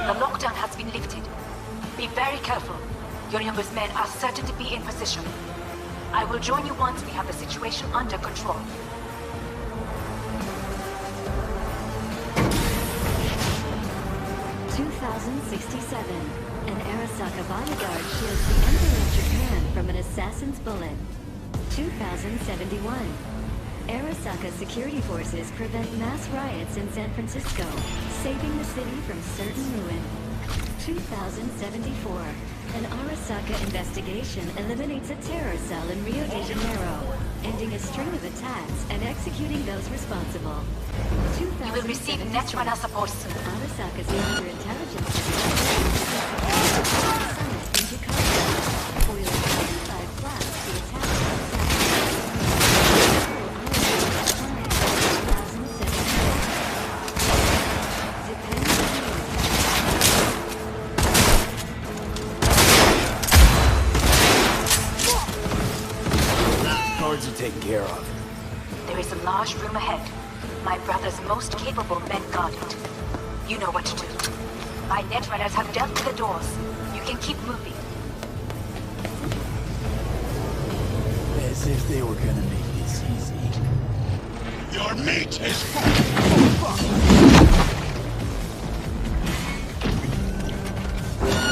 The lockdown has been lifted. Be very careful. Yorinobu's men are certain to be in position. I will join you once we have the situation under control. An Arasaka bodyguard shields the Emperor of Japan from an assassin's bullet. 2071. Arasaka security forces prevent mass riots in San Francisco, saving the city from certain ruin. 2074. An Arasaka investigation eliminates a terror cell in Rio de Janeiro, ending a string of attacks and executing those responsible. You will receive Netrunner support soon. Arasaka's counterintelligence summit in Jakarta, foiling 25 flags to attack. Guards are taken care of. There is a large room ahead. My brother's most capable men guard it. You know what to do. My netrunners have dealt with the doors. You can keep moving. As if they were gonna make this easy. Your mate is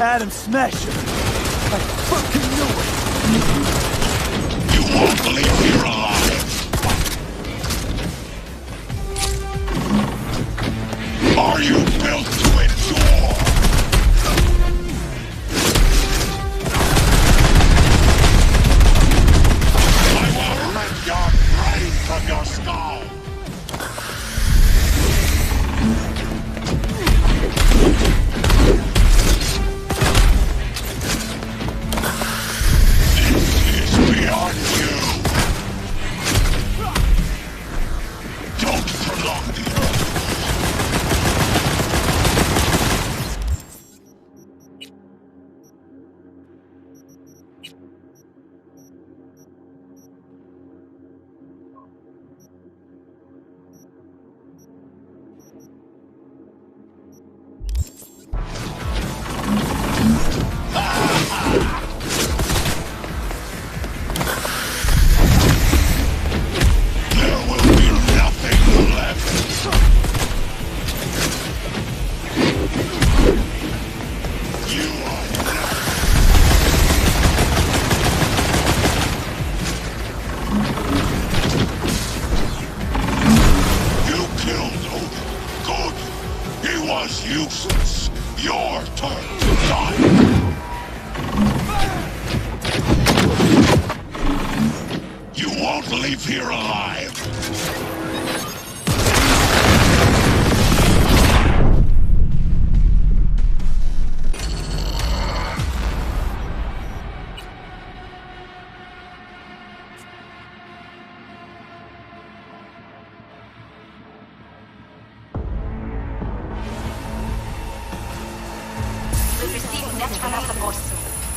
Adam Smasher! I fucking knew it! You won't leave here alive! Are you built to endure? I will rip your brain from your skull! This is beyond you! Don't prolong the useless. Your turn to die. You won't leave here alive.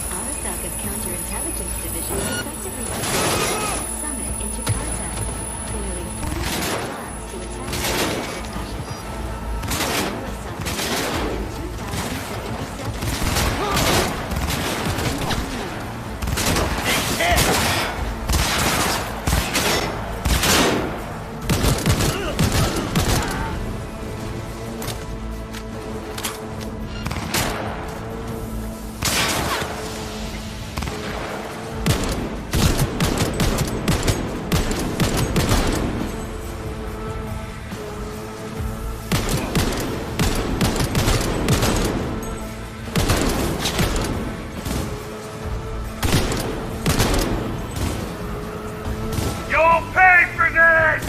Arasaka's counterintelligence division effectively supported the summit in contact, clearing 46 slots to attack the detachment. Arasaka deployed in 2077. You'll pay for this!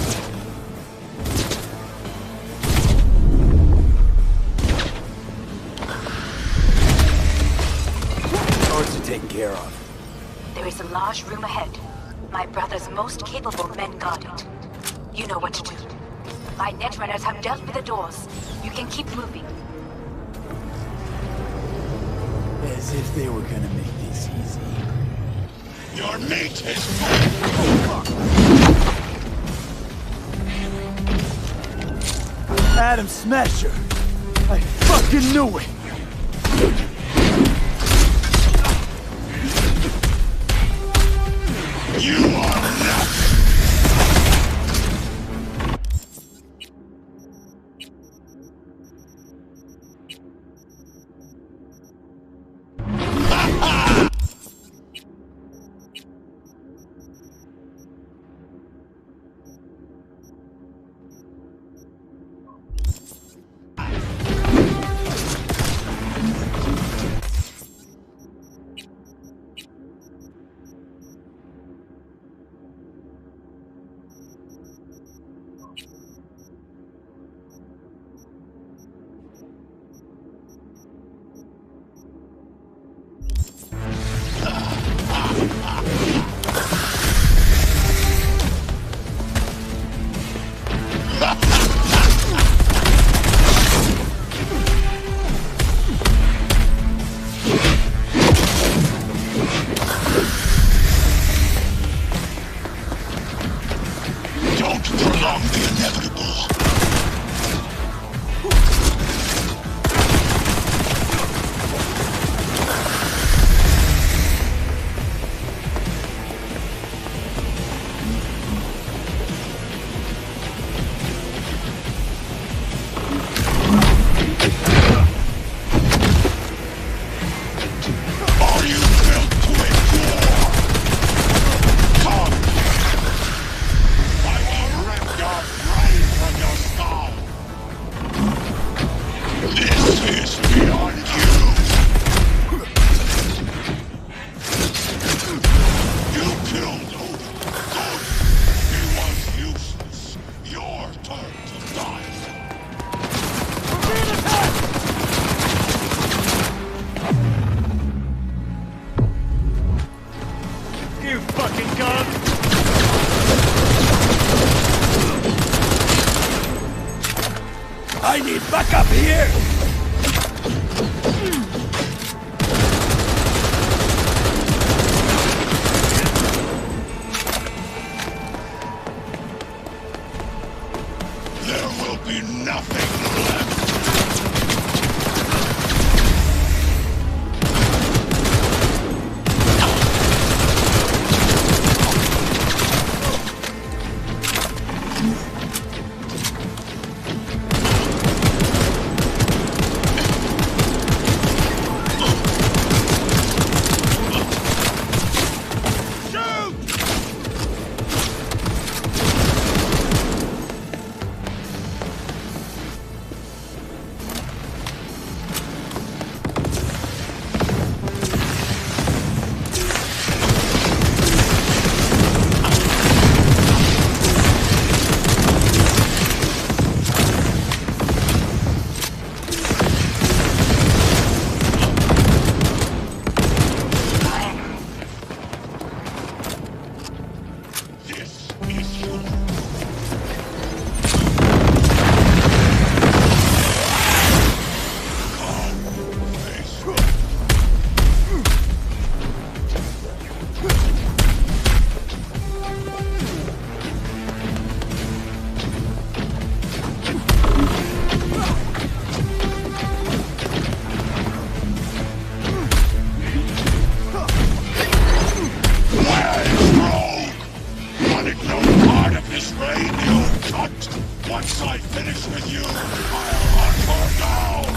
Guards are taken care of. There is a large room ahead. My brother's most capable men guard it. You know what to do. My netrunners have dealt with the doors. You can keep moving. As if they were gonna make this easy. Your mate is Adam Smasher! I fucking knew it! You are nothing! Don't prolong the inevitable. Are you built to endure? Come! I will rip your brain from your skull! This is beyond you! You killed Odin. Good. He was useless. Your turn to die. You fucking gun! I need backup here! There will be nothing left. with you! I'll hunt her down!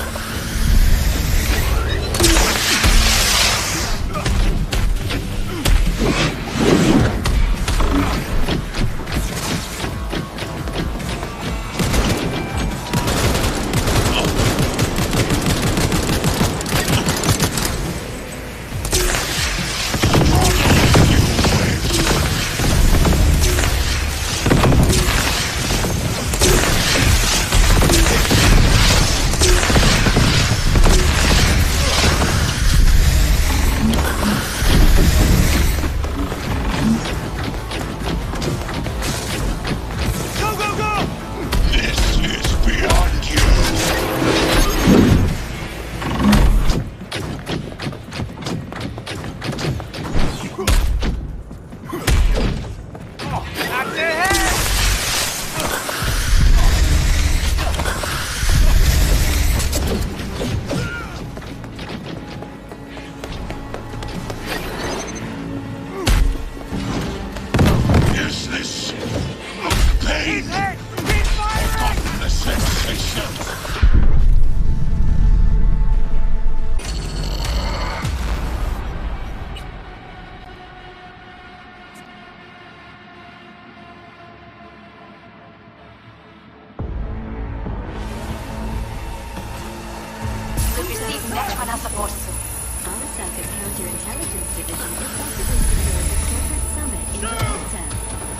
ARUS's counterintelligence division effectively secured the corporate summit in Atlanta,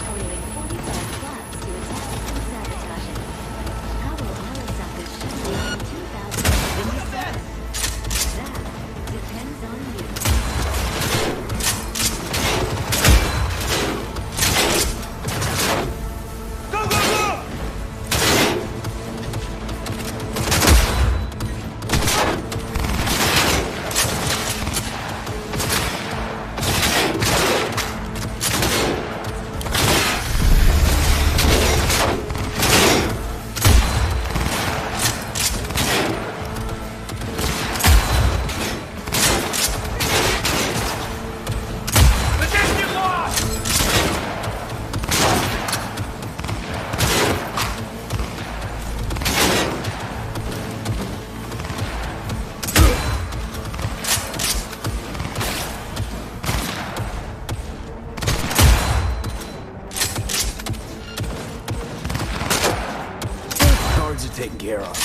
totaling 45 plots to attack and sabotage it. How will ARUS's shut down in 2077? That depends on you. Taken care of.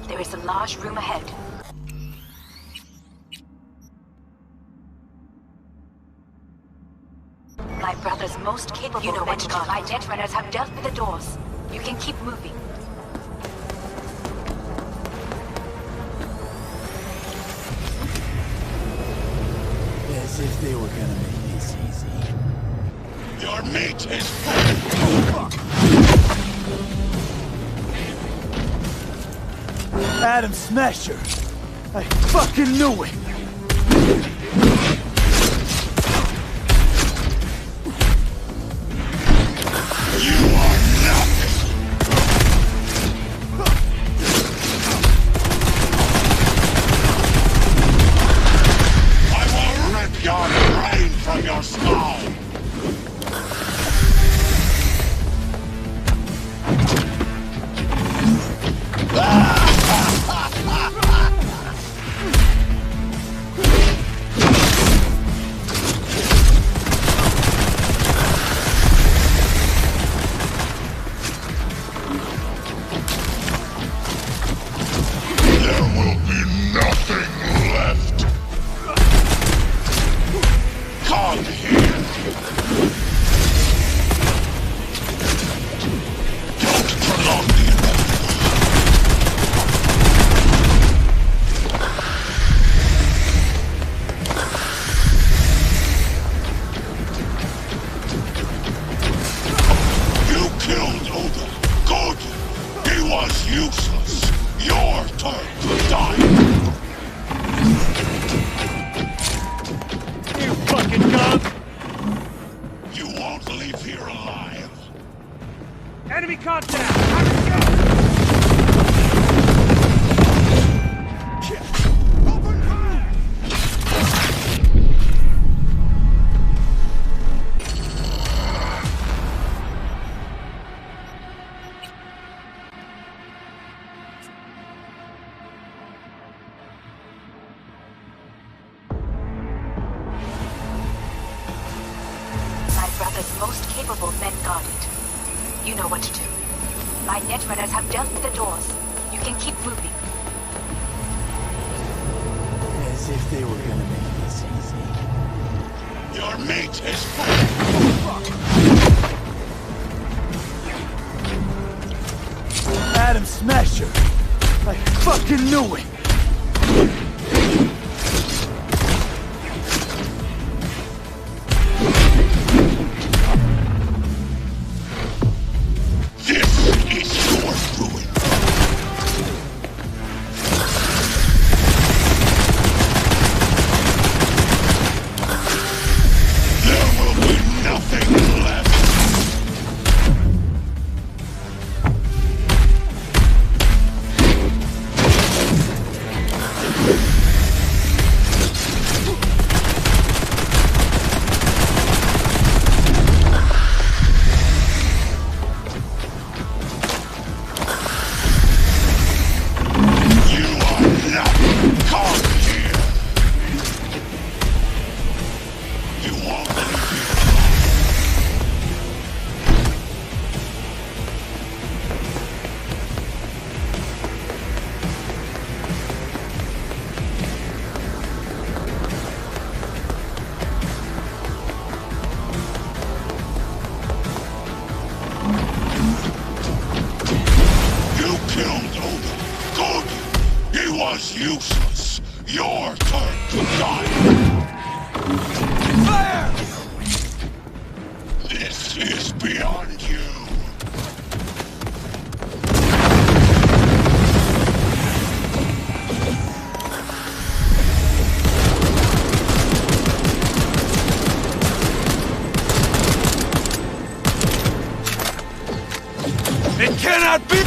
There is a large room ahead. My brother's most capable debt runners have dealt with the doors. You can keep moving. As if they were gonna make this easy. Your meat is Adam Smasher! I fucking knew it! You are nothing! I will rip your brain from your skull! most capable men guard it. You know what to do. My net runners have dealt with the doors. You can keep moving. As if they were gonna make this easy. Your mate is Adam Smasher! I fucking knew it! useless. Your turn to die. Fire! This is beyond you. It cannot be!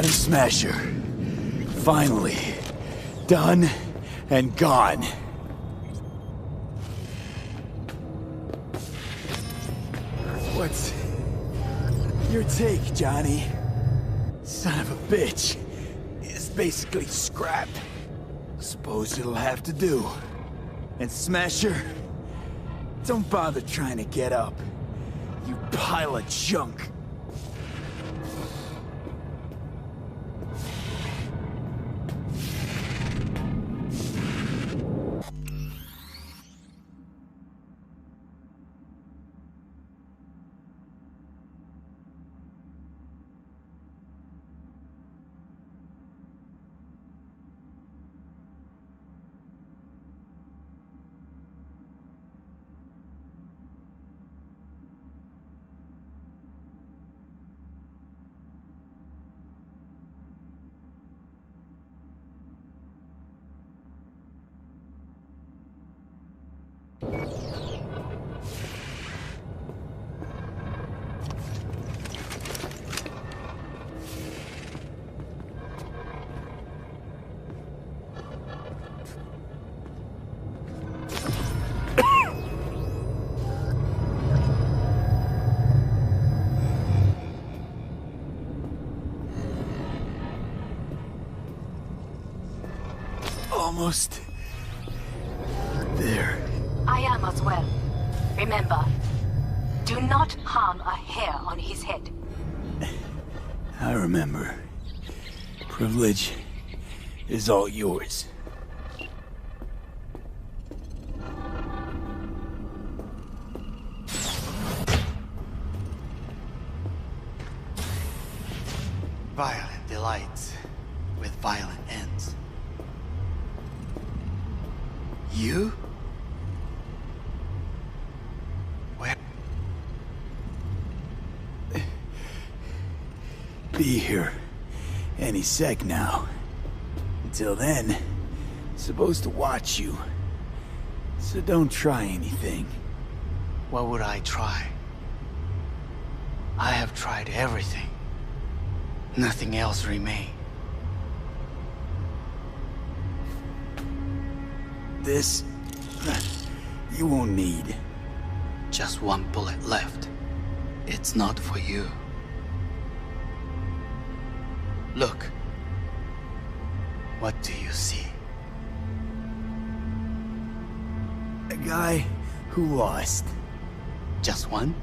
Adam Smasher. Finally. Done and gone. What's your take, Johnny? Son of a bitch. It's basically scrap. Suppose it'll have to do. And Smasher, don't bother trying to get up. You pile of junk. Almost there. I am as well. Remember, do not harm a hair on his head. I remember. Privilege is all yours. Violent delights with violent ends. You? Where? Be here any sec now. Until then, supposed to watch you. So don't try anything. What would I try? I have tried everything. Nothing else remains. This... you won't need. Just one bullet left. It's not for you. Look. What do you see? A guy who lost. Just one?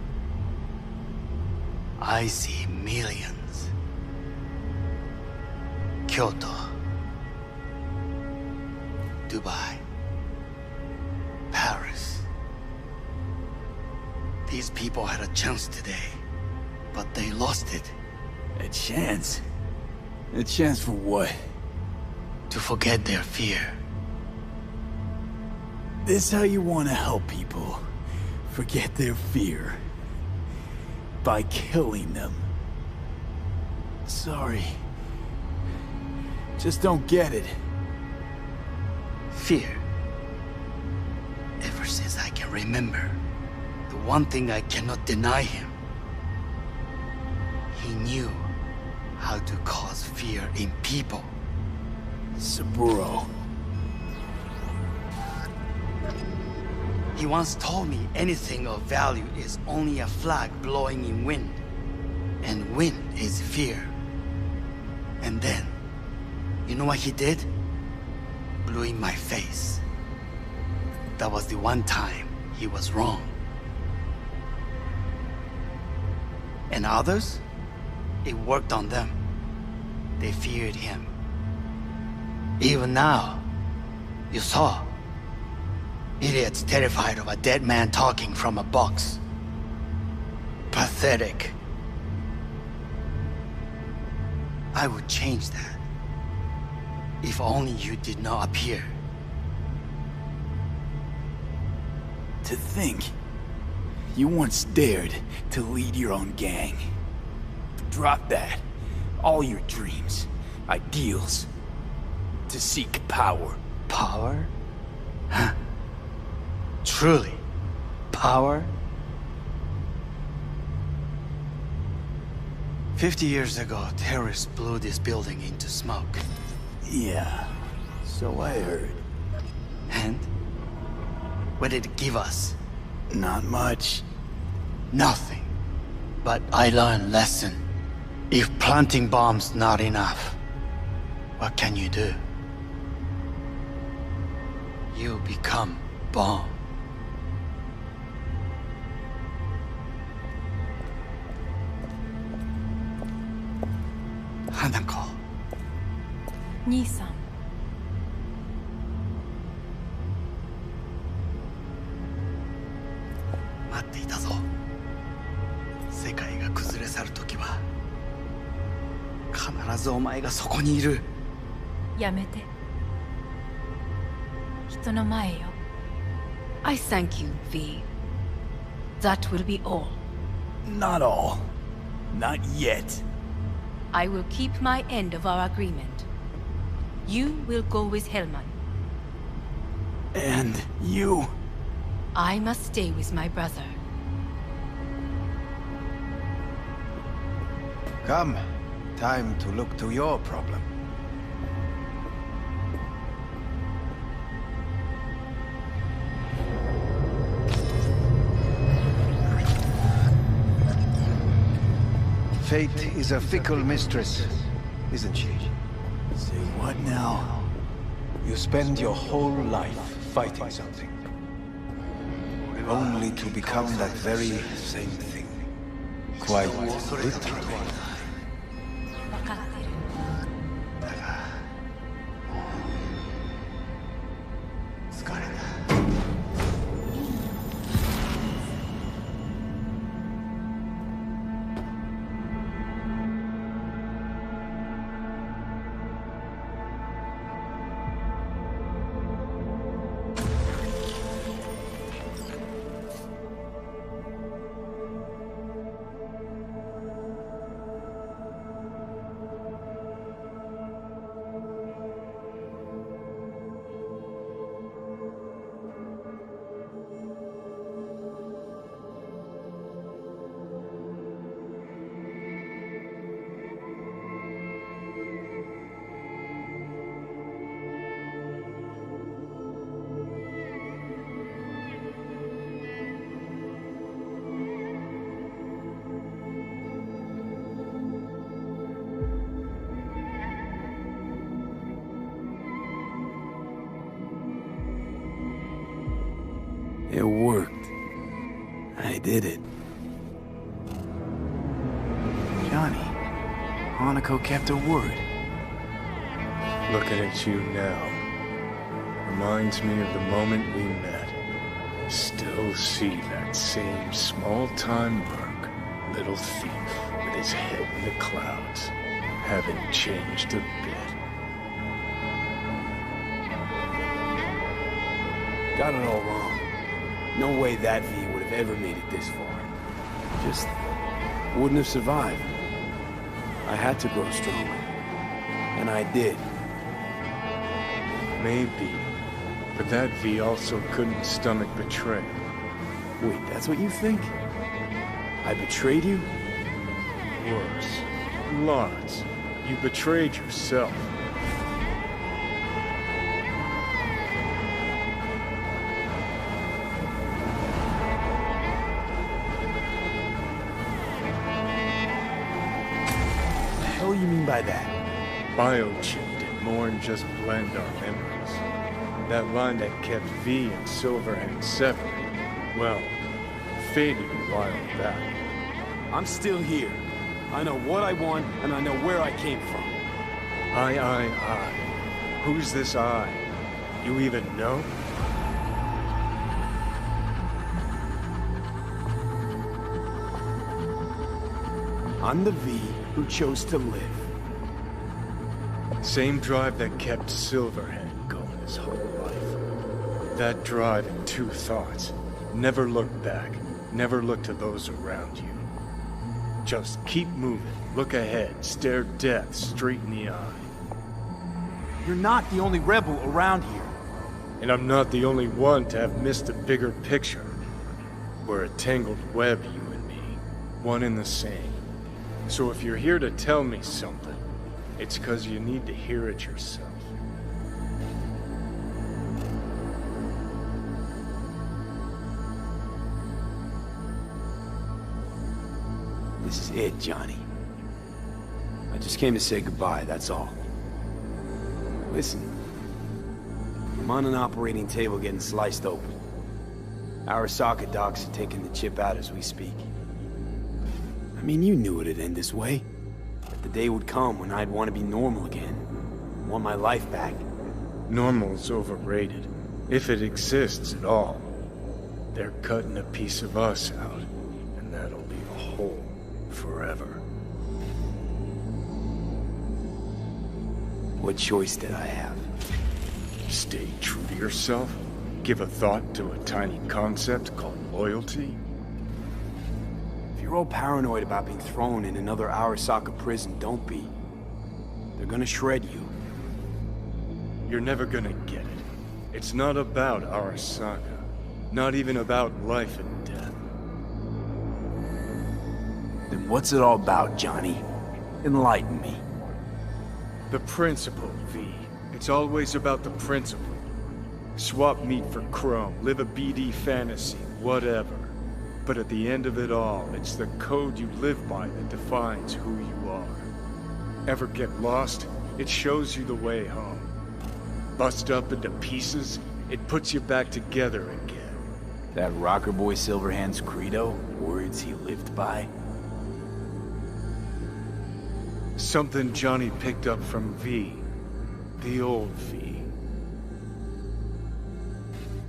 I see millions. Kyoto. Dubai. Paris. These people had a chance today, but they lost it. A chance? A chance for what? To forget their fear. This how you want to help people forget their fear? By killing them. Sorry. Just don't get it. Fear. Ever since I can remember, the one thing I cannot deny him. He knew how to cause fear in people. Saburo. He once told me anything of value is only a flag blowing in wind. And wind is fear. And then, you know what he did? Blew in my face. That was the one time he was wrong. And others? It worked on them. They feared him. Even now, you saw. Idiots terrified of a dead man talking from a box. Pathetic. I would change that. If only you did not appear. To think, you once dared to lead your own gang. Drop that. All your dreams, ideals. To seek power. Power? Huh. Truly, power? 50 years ago, terrorists blew this building into smoke. Yeah, so I heard. And? What did it give us? Not much. Nothing. But I learned a lesson. If planting bombs not enough, what can you do? You become bomb. Hanako. 兄さん。待っていたぞ。世界が崩れ去るときは必ずお前がそこにいる。やめて。人の前よ。I thank you, V. That will be all. Not all. Not yet. I will keep my end of our agreement. You will go with Hellman. And you? I must stay with my brother. Come. Time to look to your problem. Fate is a fickle mistress, isn't she? Say what now? You spend your whole life fighting something, only to become that very same thing. Quite literally. 分かってる。疲れた。It worked. I did it. Johnny, Hanako kept her word. Looking at you now reminds me of the moment we met. Still see that same small-time merc, little thief with his head in the clouds. Haven't changed a bit. Got it all wrong. No way that V would have ever made it this far. Just wouldn't have survived. I had to grow stronger. And I did. Maybe. But that V also couldn't stomach betrayal. Wait, that's what you think? I betrayed you? Worse. Lots. You betrayed yourself. What do you mean by that? Biochip did more than just blend our memories. That line that kept V and Silverhand separate, well, faded a while back. I'm still here. I know what I want, and I know where I came from. I. Who's this I? You even know? I'm the V who chose to live. Same drive that kept Silverhand going his whole life. That drive and two thoughts. Never look back. Never look to those around you. Just keep moving. Look ahead. Stare death straight in the eye. You're not the only rebel around here. And I'm not the only one to have missed a bigger picture. We're a tangled web, you and me. One and the same. So if you're here to tell me something, it's 'cause you need to hear it yourself. This is it, Johnny. I just came to say goodbye, that's all. Listen, I'm on an operating table getting sliced open. Arasaka docs are taking the chip out as we speak. I mean, you knew it'd end this way. That the day would come when I'd want to be normal again. Want my life back. Normal's overrated. If it exists at all. They're cutting a piece of us out, and that'll leave a hole forever. What choice did I have? Stay true to yourself? Give a thought to a tiny concept called loyalty? If you're all paranoid about being thrown in another Arasaka prison, don't be. They're gonna shred you. You're never gonna get it. It's not about Arasaka. Not even about life and death. Then what's it all about, Johnny? Enlighten me. The principle, V. It's always about the principle. Swap meat for chrome, live a BD fantasy, whatever. But at the end of it all, it's the code you live by that defines who you are. Ever get lost? It shows you the way home. Bust up into pieces, it puts you back together again. That rocker boy Silverhand's credo? Words he lived by? Something Johnny picked up from V. The old V.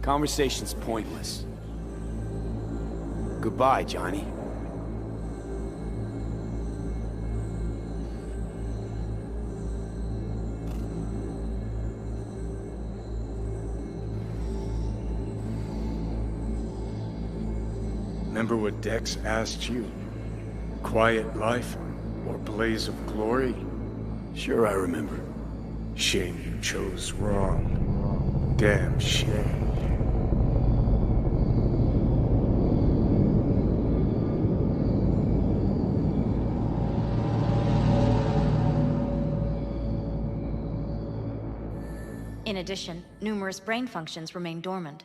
Conversation's pointless. Goodbye, Johnny. Remember what Dex asked you? Quiet life or blaze of glory? Sure I remember. Shame you chose wrong. Damn shame. In addition, numerous brain functions remain dormant.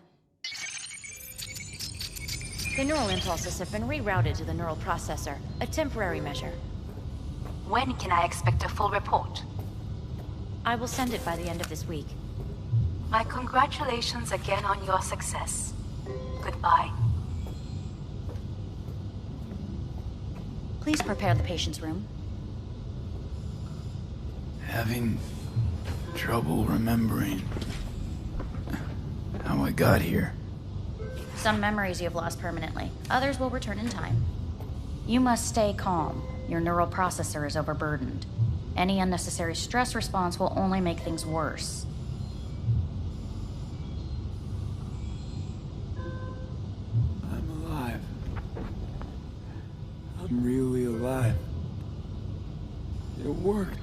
The neural impulses have been rerouted to the neural processor, a temporary measure. When can I expect a full report? I will send it by the end of this week. My congratulations again on your success. Goodbye. Please prepare the patient's room. Having trouble remembering how I got here. Some memories you have lost permanently. Others will return in time. You must stay calm. Your neural processor is overburdened. Any unnecessary stress response will only make things worse. I'm alive. I'm really alive. It worked.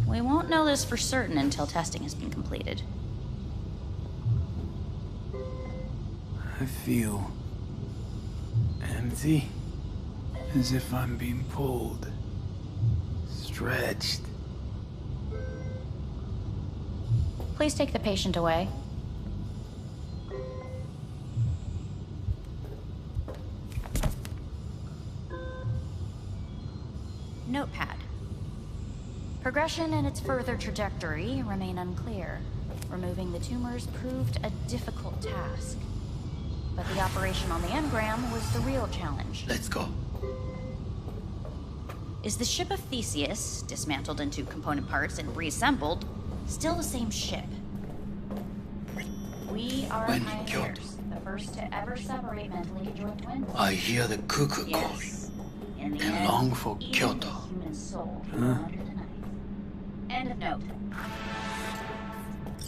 We won't know this for certain until testing has been completed. I feel empty, as if I'm being pulled, stretched. Please take the patient away. Notepad. Progression and its further trajectory remain unclear. Removing the tumors proved a difficult task. But the operation on the engram was the real challenge. Let's go. Is the ship of Theseus, dismantled into component parts and reassembled, still the same ship? We are pioneers, the first to ever separate mentally conjoined twins. I hear the cuckoo calling and long for Kyoto. Huh? End of note.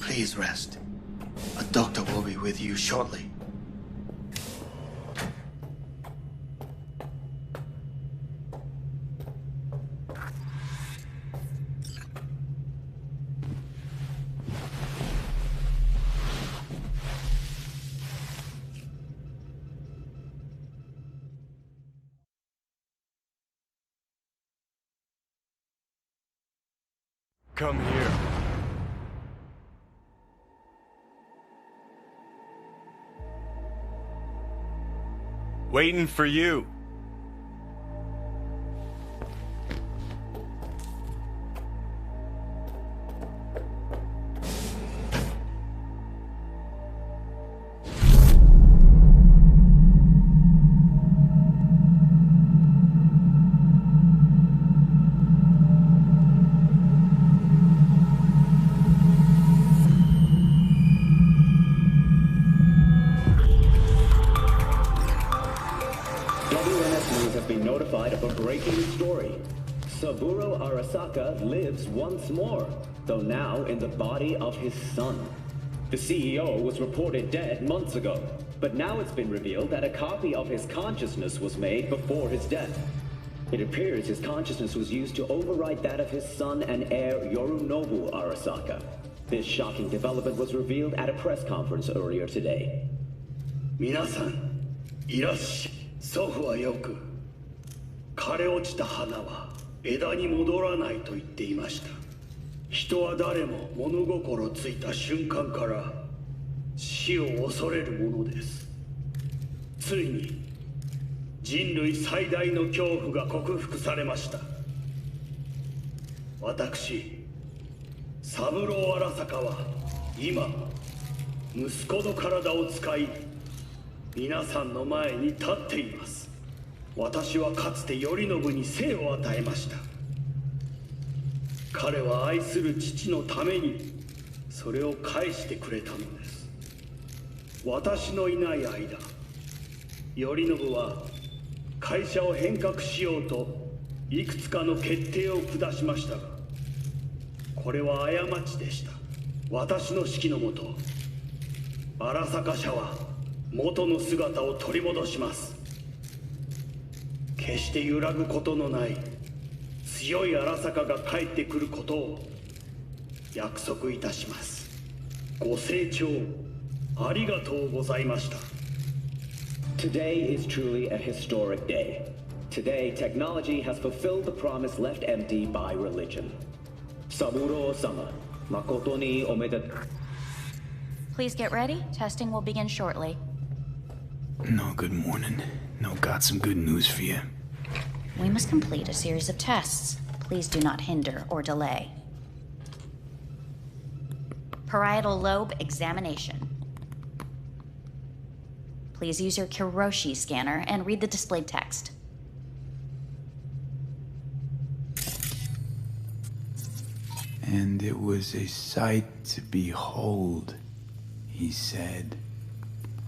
Please rest. A doctor will be with you shortly. Come here. Waiting for you. Saburo Arasaka lives once more, though now in the body of his son. The CEO was reported dead months ago, but now it's been revealed that a copy of his consciousness was made before his death. It appears his consciousness was used to override that of his son and heir Yorinobu Arasaka. This shocking development was revealed at a press conference earlier today. 皆さん、いらっしゃい。祖父はよく、枯れ落ちた花は枝に戻らないと言っていました。人は誰も物心ついた瞬間から死を恐れるものです。ついに人類最大の恐怖が克服されました。私、三郎荒坂は今息子の体を使い皆さんの前に立っています。私はかつて頼信に生を与えました。彼は愛する父のためにそれを返してくれたのです。私のいない間、頼信は会社を変革しようといくつかの決定を下しましたが、これは過ちでした。私の指揮のもと、荒坂社は元の姿を取り戻します。決して揺らぐことのない強い荒坂が帰ってくることを約束いたします。ご清聴ありがとうございました。 Today is truly a historic day. Today, technology has fulfilled the promise left empty by religion. Saburo-sama, makoto ni omedetou. Please get ready. Testing will begin shortly. No, good morning. No, got some good news for you. We must complete a series of tests. Please do not hinder or delay. Parietal lobe examination. Please use your Kiroshi scanner and read the displayed text. And it was a sight to behold, he said,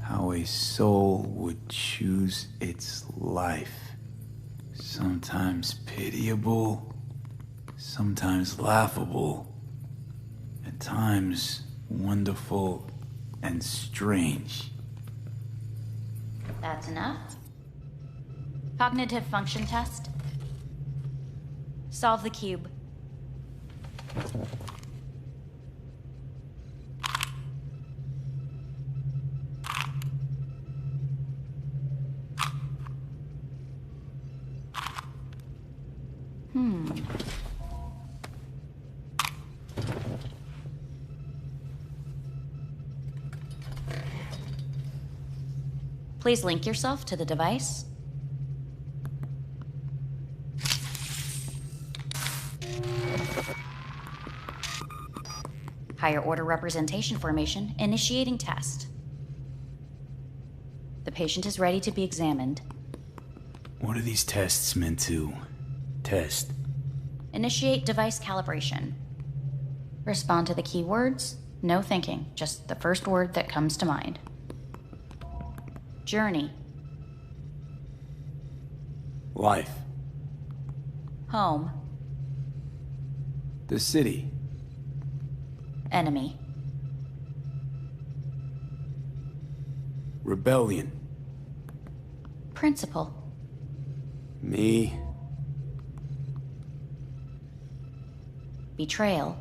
how a soul would choose its life. Sometimes pitiable, sometimes laughable, at times wonderful and strange. That's enough. Cognitive function test. Solve the cube. Please link yourself to the device. Higher order representation formation, initiating test. The patient is ready to be examined. What are these tests meant to test? Initiate device calibration. Respond to the keywords. No thinking, just the first word that comes to mind. Journey. Life. Home. The city. Enemy. Rebellion. Principal. Me. Betrayal.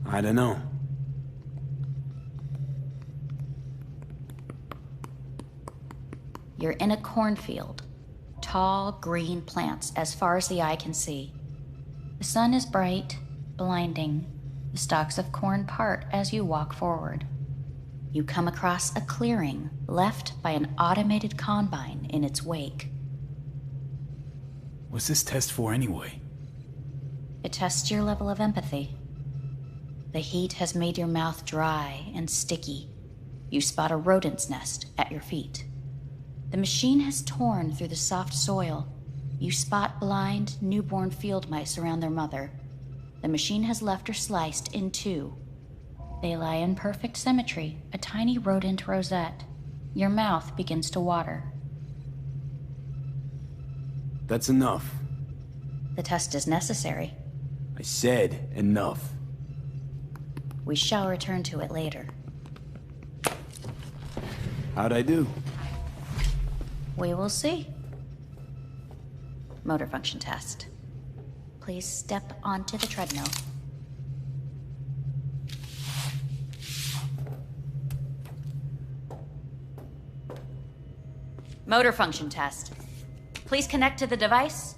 I don't know. You're in a cornfield. tall, green plants as far as the eye can see. The sun is bright, blinding. The stalks of corn part as you walk forward. You come across a clearing left by an automated combine in its wake. What's this test for anyway? It tests your level of empathy. The heat has made your mouth dry and sticky. You spot a rodent's nest at your feet. The machine has torn through the soft soil. You spot blind, newborn field mice around their mother. The machine has left her sliced in two. They lie in perfect symmetry, a tiny rodent rosette. Your mouth begins to water. That's enough. The test is necessary. I said enough. We shall return to it later. How'd I do? We will see. Motor function test. Please step onto the treadmill. Motor function test. Please connect to the device.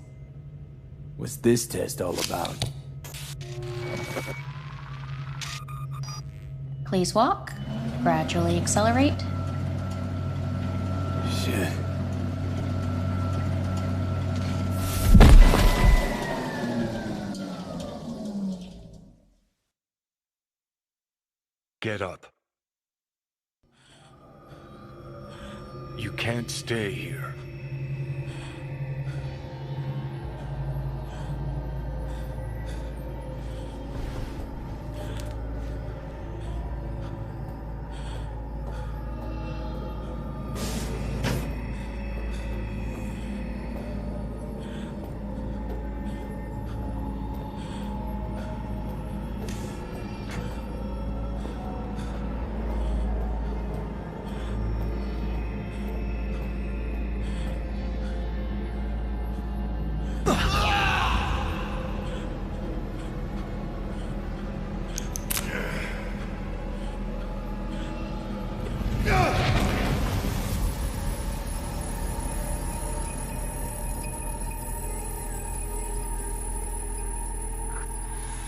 What's this test all about? Please walk. Gradually accelerate. Shit. Get up. You can't stay here.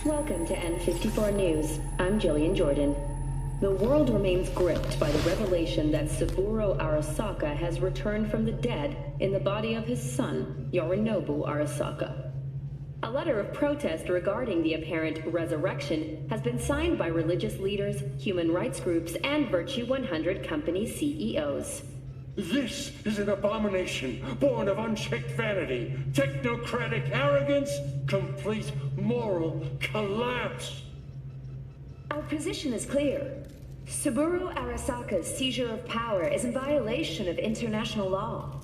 Welcome to N54 News. I'm Jillian Jordan. The world remains gripped by the revelation that Saburo Arasaka has returned from the dead in the body of his son, Yorinobu Arasaka. A letter of protest regarding the apparent resurrection has been signed by religious leaders, human rights groups, and Virtue 100 company CEOs. This is an abomination born of unchecked vanity, technocratic arrogance, complete moral collapse. Our position is clear. Saburo Arasaka's seizure of power is in violation of international law.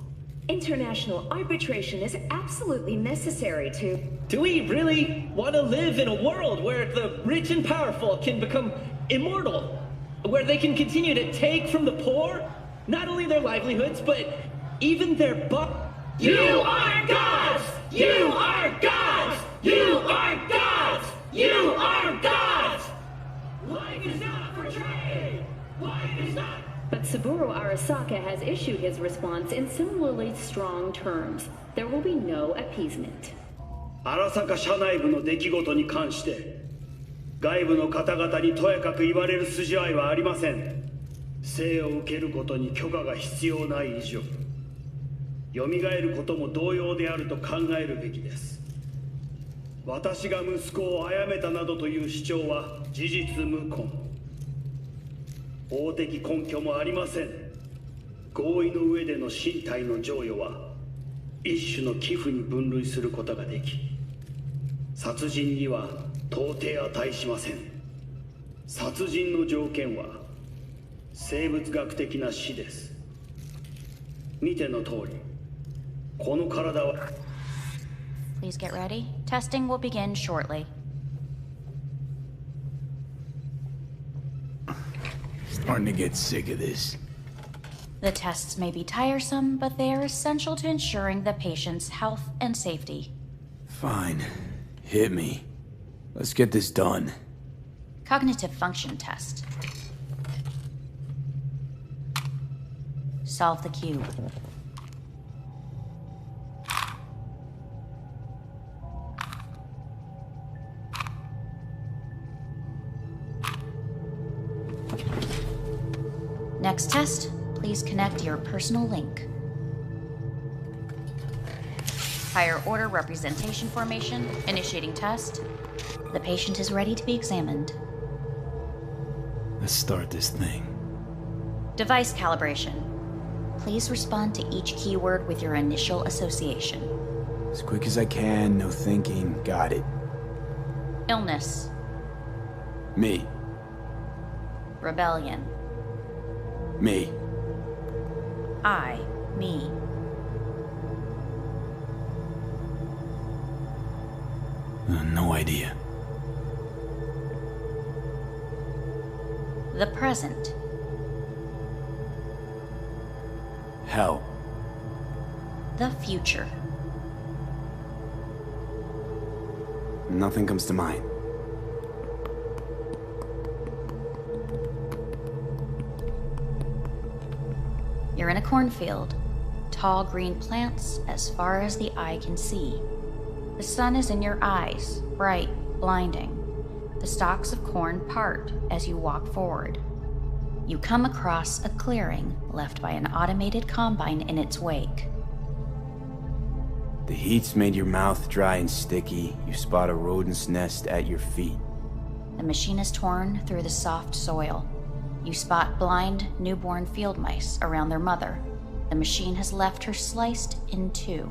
International arbitration is absolutely necessary to... Do we really want to live in a world where the rich and powerful can become immortal? Where they can continue to take from the poor? Not only their livelihoods, but even their You are gods! You are gods! You are gods! You are gods! Life is not for trade! Life is not... But Saburo Arasaka has issued his response in similarly strong terms. There will be no appeasement. 荒坂社内部の出来事に関して外部の方々にとやかく言われる筋合いはありません。生を受けることに許可が必要ない以上、蘇ることも同様であると考えるべきです。私が息子を殺めたなどという主張は事実無根。法的根拠もありません。合意の上での身体の贈与は一種の寄付に分類することができ、殺人には到底値しません。殺人の条件は生物学的な死です。見ての通り、この体は。Please get ready. Testing will begin shortly. Starting to get sick of this. The tests may be tiresome, but they are essential to ensuring the patient's health and safety. Fine. Hit me. Let's get this done. Cognitive function test. Solve the cube. Next test, please connect your personal link. Higher order representation formation, initiating test. The patient is ready to be examined. Let's start this thing. Device calibration. Please respond to each keyword with your initial association. As quick as I can, no thinking. Got it. Illness. Me. Rebellion. Me. Me. No idea. The present. Hell. The future. Nothing comes to mind. You're in a cornfield. Tall green plants as far as the eye can see. The sun is in your eyes, bright, blinding. The stalks of corn part as you walk forward. You come across a clearing left by an automated combine in its wake. The heat's made your mouth dry and sticky. You spot a rodent's nest at your feet. The machine is torn through the soft soil. You spot blind, newborn field mice around their mother. The machine has left her sliced in two.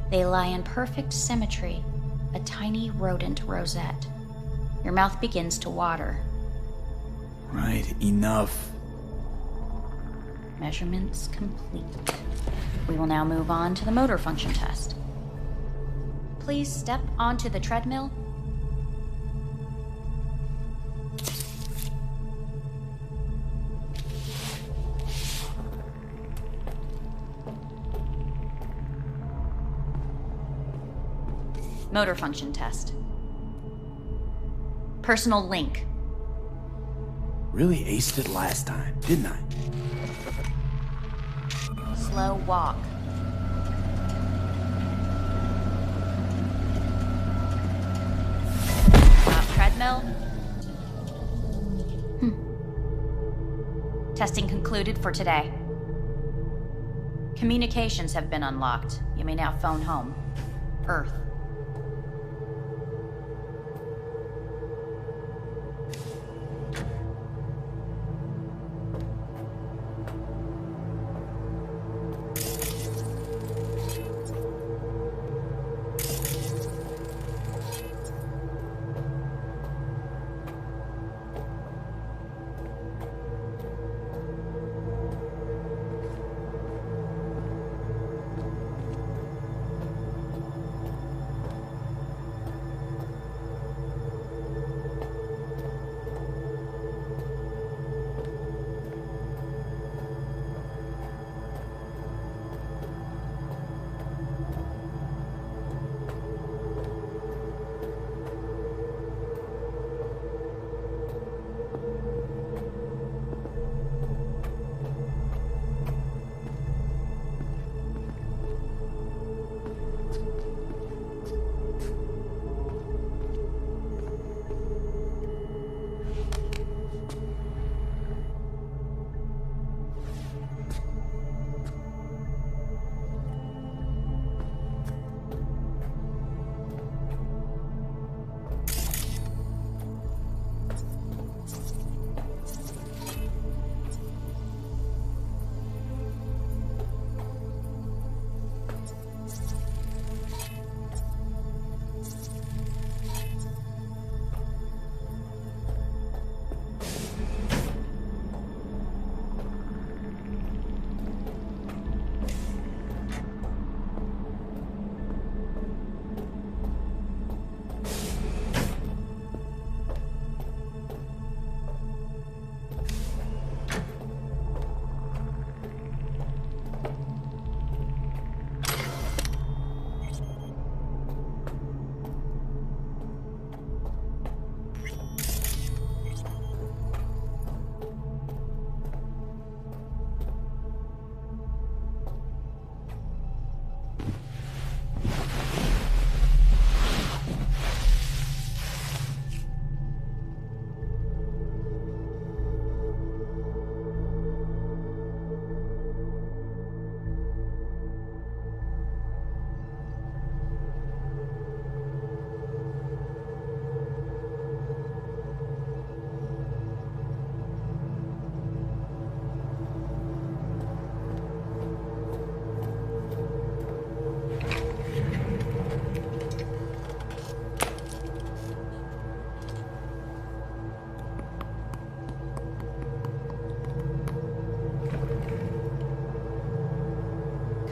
They lie in perfect symmetry, a tiny rodent rosette. Your mouth begins to water. Right, enough. Measurements complete. We will now move on to the motor function test. Please step onto the treadmill. Motor function test. Personal link. Really aced it last time, didn't I? Slow walk. Stop treadmill. Testing concluded for today. Communications have been unlocked. You may now phone home. Earth.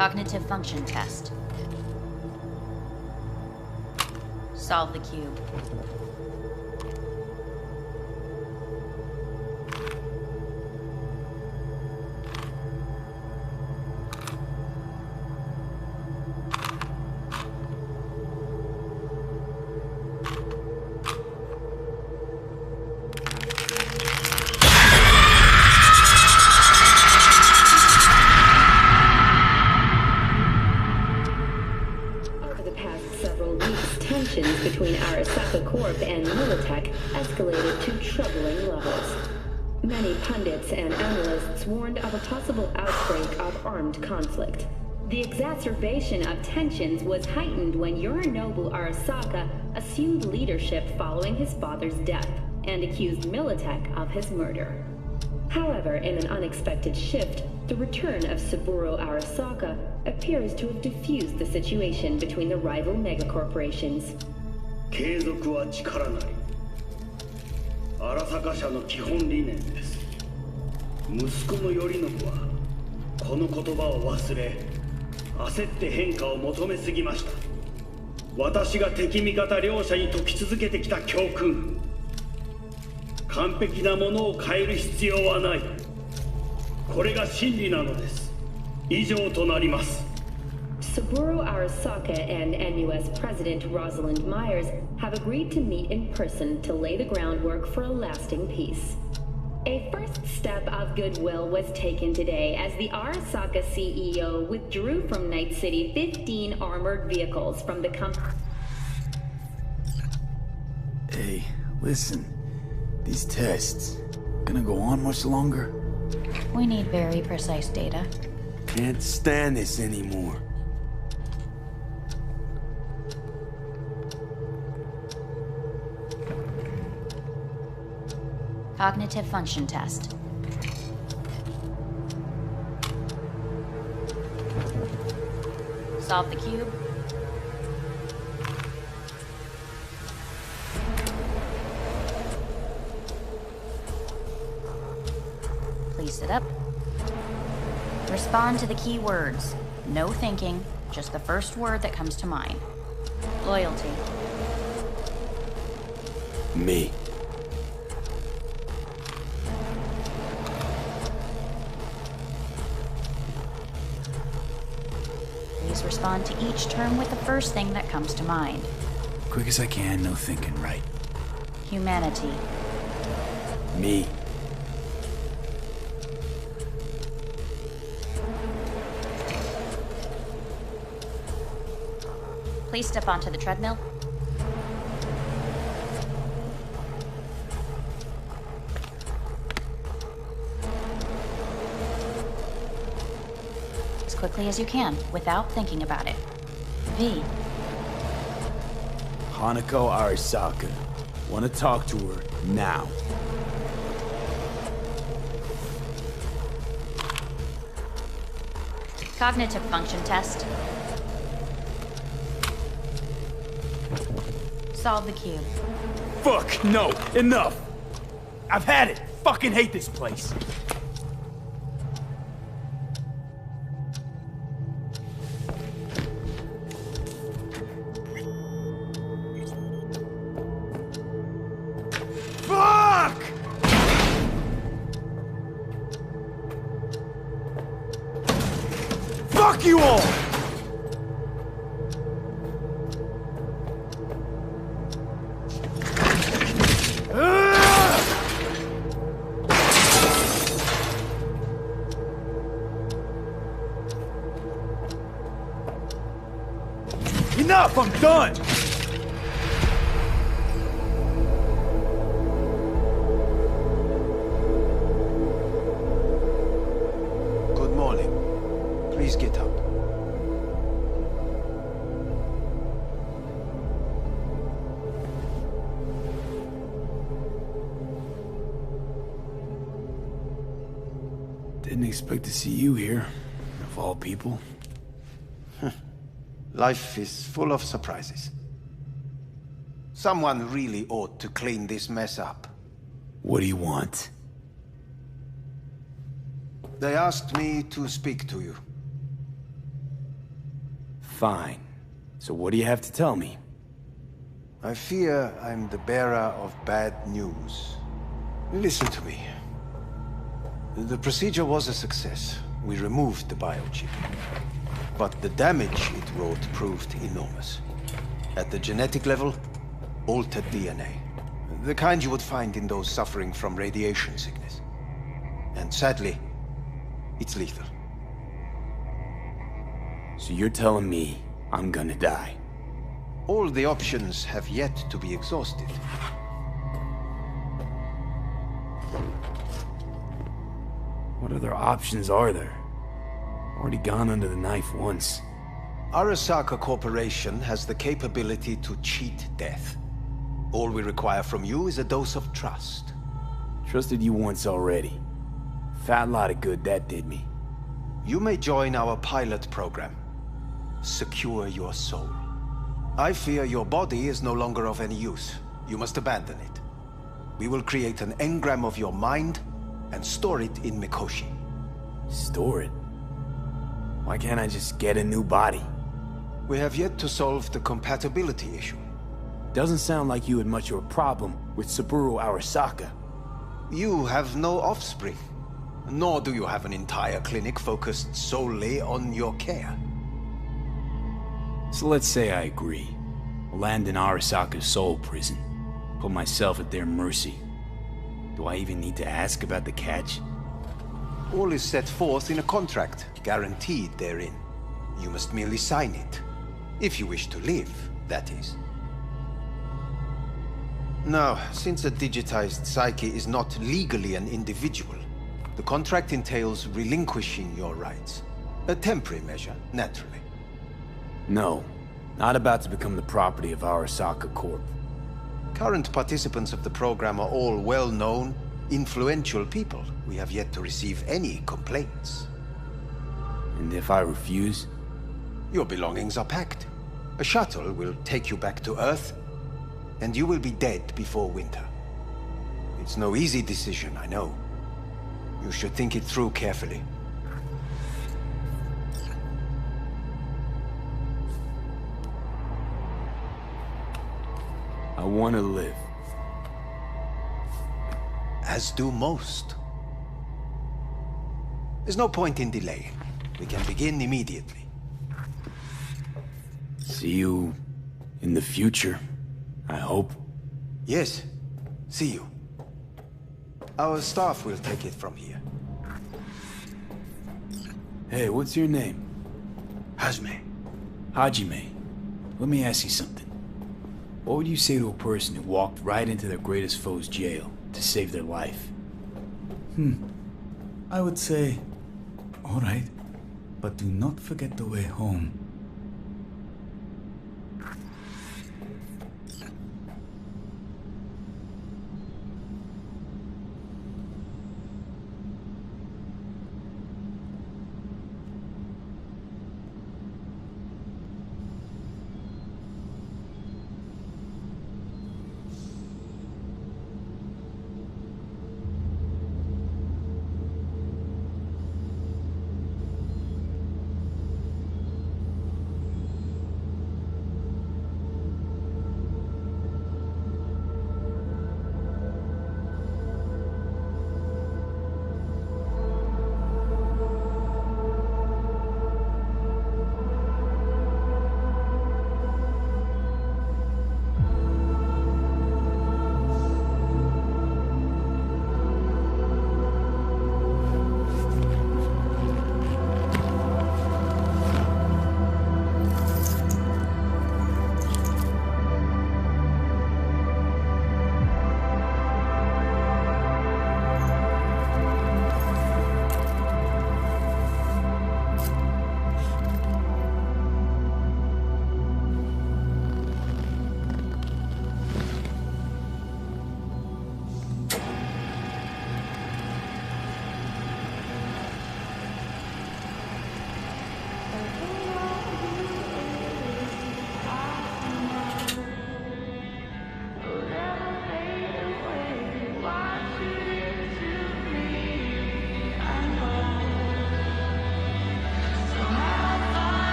Cognitive function test. Solve the cube. Between Arasaka Corp and Militech escalated to troubling levels. Many pundits and analysts warned of a possible outbreak of armed conflict. The exacerbation of tensions was heightened when Yorinobu Arasaka assumed leadership following his father's death and accused Militech of his murder. However, in an unexpected shift, the return of Saburo Arasaka appears to have diffused the situation between the rival megacorporations. 継続は力なり。荒坂社の基本理念です。息子の頼信はこの言葉を忘れ、焦って変化を求めすぎました。私が敵味方両者に説き続けてきた教訓。完璧なものを変える必要はない。これが真理なのです。以上となります。 Saburo Arasaka and NUS President Rosalind Myers have agreed to meet in person to lay the groundwork for a lasting peace. A first step of goodwill was taken today as the Arasaka CEO withdrew from Night City 15 armored vehicles from the company. Hey, listen. These tests, gonna go on much longer? We need very precise data. Can't stand this anymore. Cognitive function test. Solve the cube. Please sit up. Respond to the key words. No thinking, just the first word that comes to mind. Loyalty. Me. Please respond to each term with the first thing that comes to mind. Quick as I can, no thinking, right? Humanity. Me. Please step onto the treadmill. As quickly as you can, without thinking about it. V. Hanako Arasaka. Want to talk to her now. Cognitive function test. Solve the cube. Fuck, no, enough! I've had it! Fucking hate this place! Fuck! Fuck you all! Enough! I'm done! Good morning. Please get up. Didn't expect to see you here, of all people. Life is full of surprises. Someone really ought to clean this mess up. What do you want? They asked me to speak to you. Fine. So what do you have to tell me? I fear I'm the bearer of bad news. Listen to me. The procedure was a success. We removed the biochip. But the damage it wrought proved enormous. At the genetic level, altered DNA. The kind you would find in those suffering from radiation sickness. And sadly, it's lethal. So you're telling me I'm gonna die? All the options have yet to be exhausted. What other options are there? Already gone under the knife once. Arasaka Corporation has the capability to cheat death. All we require from you is a dose of trust. Trusted you once already. Fat lot of good that did me. You may join our pilot program. Secure your soul. I fear your body is no longer of any use. You must abandon it. We will create an engram of your mind and store it in Mikoshi. Store it? Why can't I just get a new body? We have yet to solve the compatibility issue. Doesn't sound like you had much of a problem with Saburo Arasaka. You have no offspring, nor do you have an entire clinic focused solely on your care. So let's say I agree. Land in Arasaka's soul prison. Put myself at their mercy. Do I even need to ask about the catch? All is set forth in a contract, guaranteed therein. You must merely sign it. If you wish to live, that is. Now, since a digitized psyche is not legally an individual, the contract entails relinquishing your rights. A temporary measure, naturally. No, not about to become the property of Arasaka Corp. Current participants of the program are all well-known, influential people. We have yet to receive any complaints. And if I refuse? Your belongings are packed. A shuttle will take you back to Earth, and you will be dead before winter. It's no easy decision, I know. You should think it through carefully. I want to live. As do most. There's no point in delaying. We can begin immediately. See you in the future, I hope. Yes, see you. Our staff will take it from here. Hey, what's your name? Hajime. Hajime. Let me ask you something. What would you say to a person who walked right into their greatest foe's jail to save their life? I would say, all right, but do not forget the way home.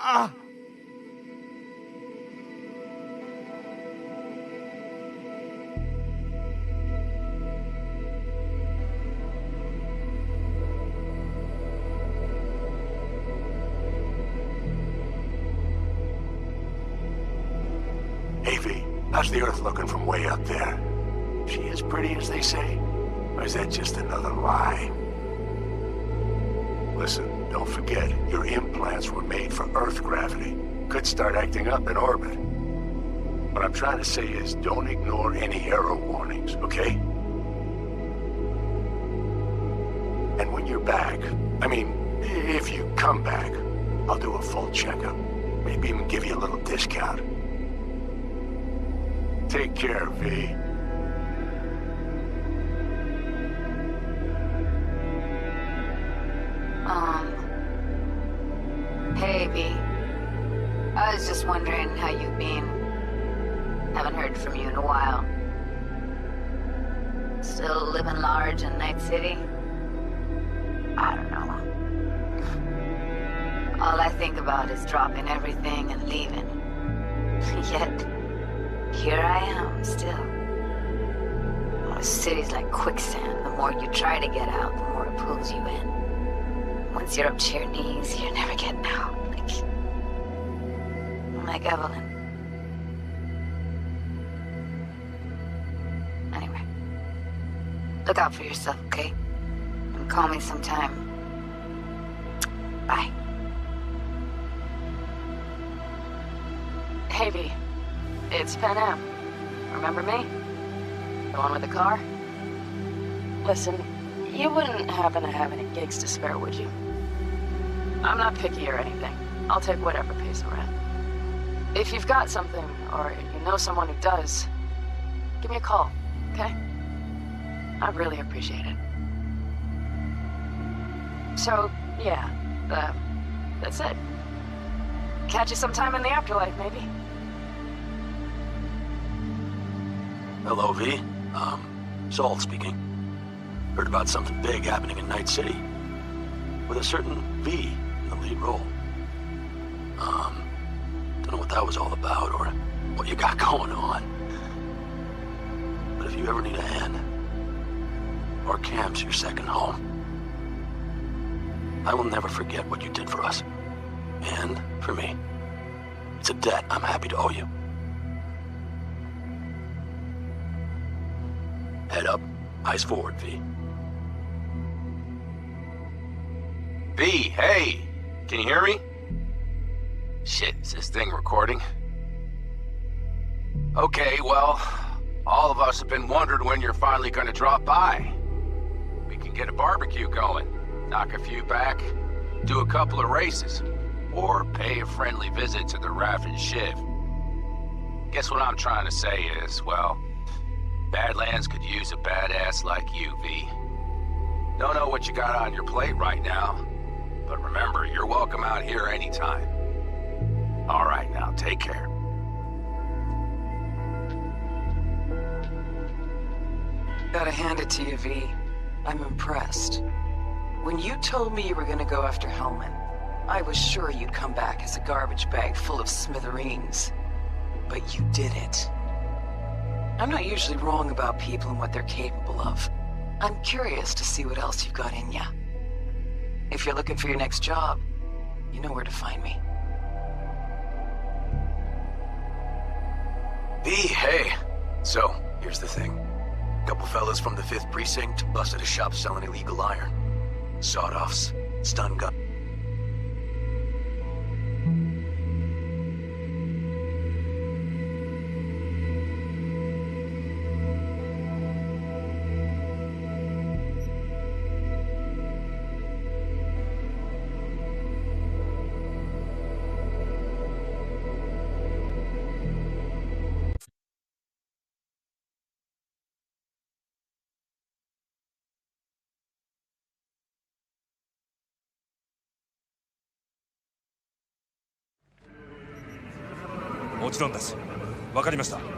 Hey, V, how's the Earth looking from way up there? She as pretty as they say? Or is that just another lie? Listen, don't forget, your implants were made for Earth gravity. Could start acting up in orbit. What I'm trying to say is, don't ignore any error warnings, okay? And when you're back, I mean, if you come back, I'll do a full checkup. Maybe even give you a little discount. Take care, V. Hey, V. I was just wondering how you've been. Haven't heard from you in a while. Still living large in Night City? I don't know. All I think about is dropping everything and leaving. Yet, here I am, still. Oh, the city's like quicksand. The more you try to get out, the more it pulls you in. Once you're up to your knees, you're never getting out. Like Evelyn. Anyway. Look out for yourself, okay? And call me sometime. Bye. Hey, V. It's Pan Am. Remember me? The one with the car? Listen, you wouldn't happen to have any gigs to spare, would you? I'm not picky or anything. I'll take whatever pays the rent. If you've got something, or you know someone who does, give me a call, okay? I'd really appreciate it. So, yeah, that's it. Catch you sometime in the afterlife, maybe. Hello, V. Saul speaking. Heard about something big happening in Night City. With a certain V in the lead role. Don't know what that was all about, or what you got going on. But if you ever need a hand, or Cam's your second home, I will never forget what you did for us. And for me. It's a debt I'm happy to owe you. Head up, eyes forward, V. V, hey! Can you hear me? Shit, is this thing recording? Okay, well, all of us have been wondering when you're finally gonna drop by. We can get a barbecue going, knock a few back, do a couple of races, or pay a friendly visit to the Raff and Shiv. Guess what I'm trying to say is, well, Badlands could use a badass like you, V. Don't know what you got on your plate right now, but remember, you're welcome out here anytime. All right, now, take care. Gotta hand it to you, V. I'm impressed. When you told me you were gonna go after Hellman, I was sure you'd come back as a garbage bag full of smithereens. But you did it. I'm not usually wrong about people and what they're capable of. I'm curious to see what else you've got in ya. If you're looking for your next job, you know where to find me. V, hey. So, here's the thing. A couple fellas from the 5th Precinct busted a shop selling illegal iron. Sawed-offs, stun gun.もちろんです。わかりました。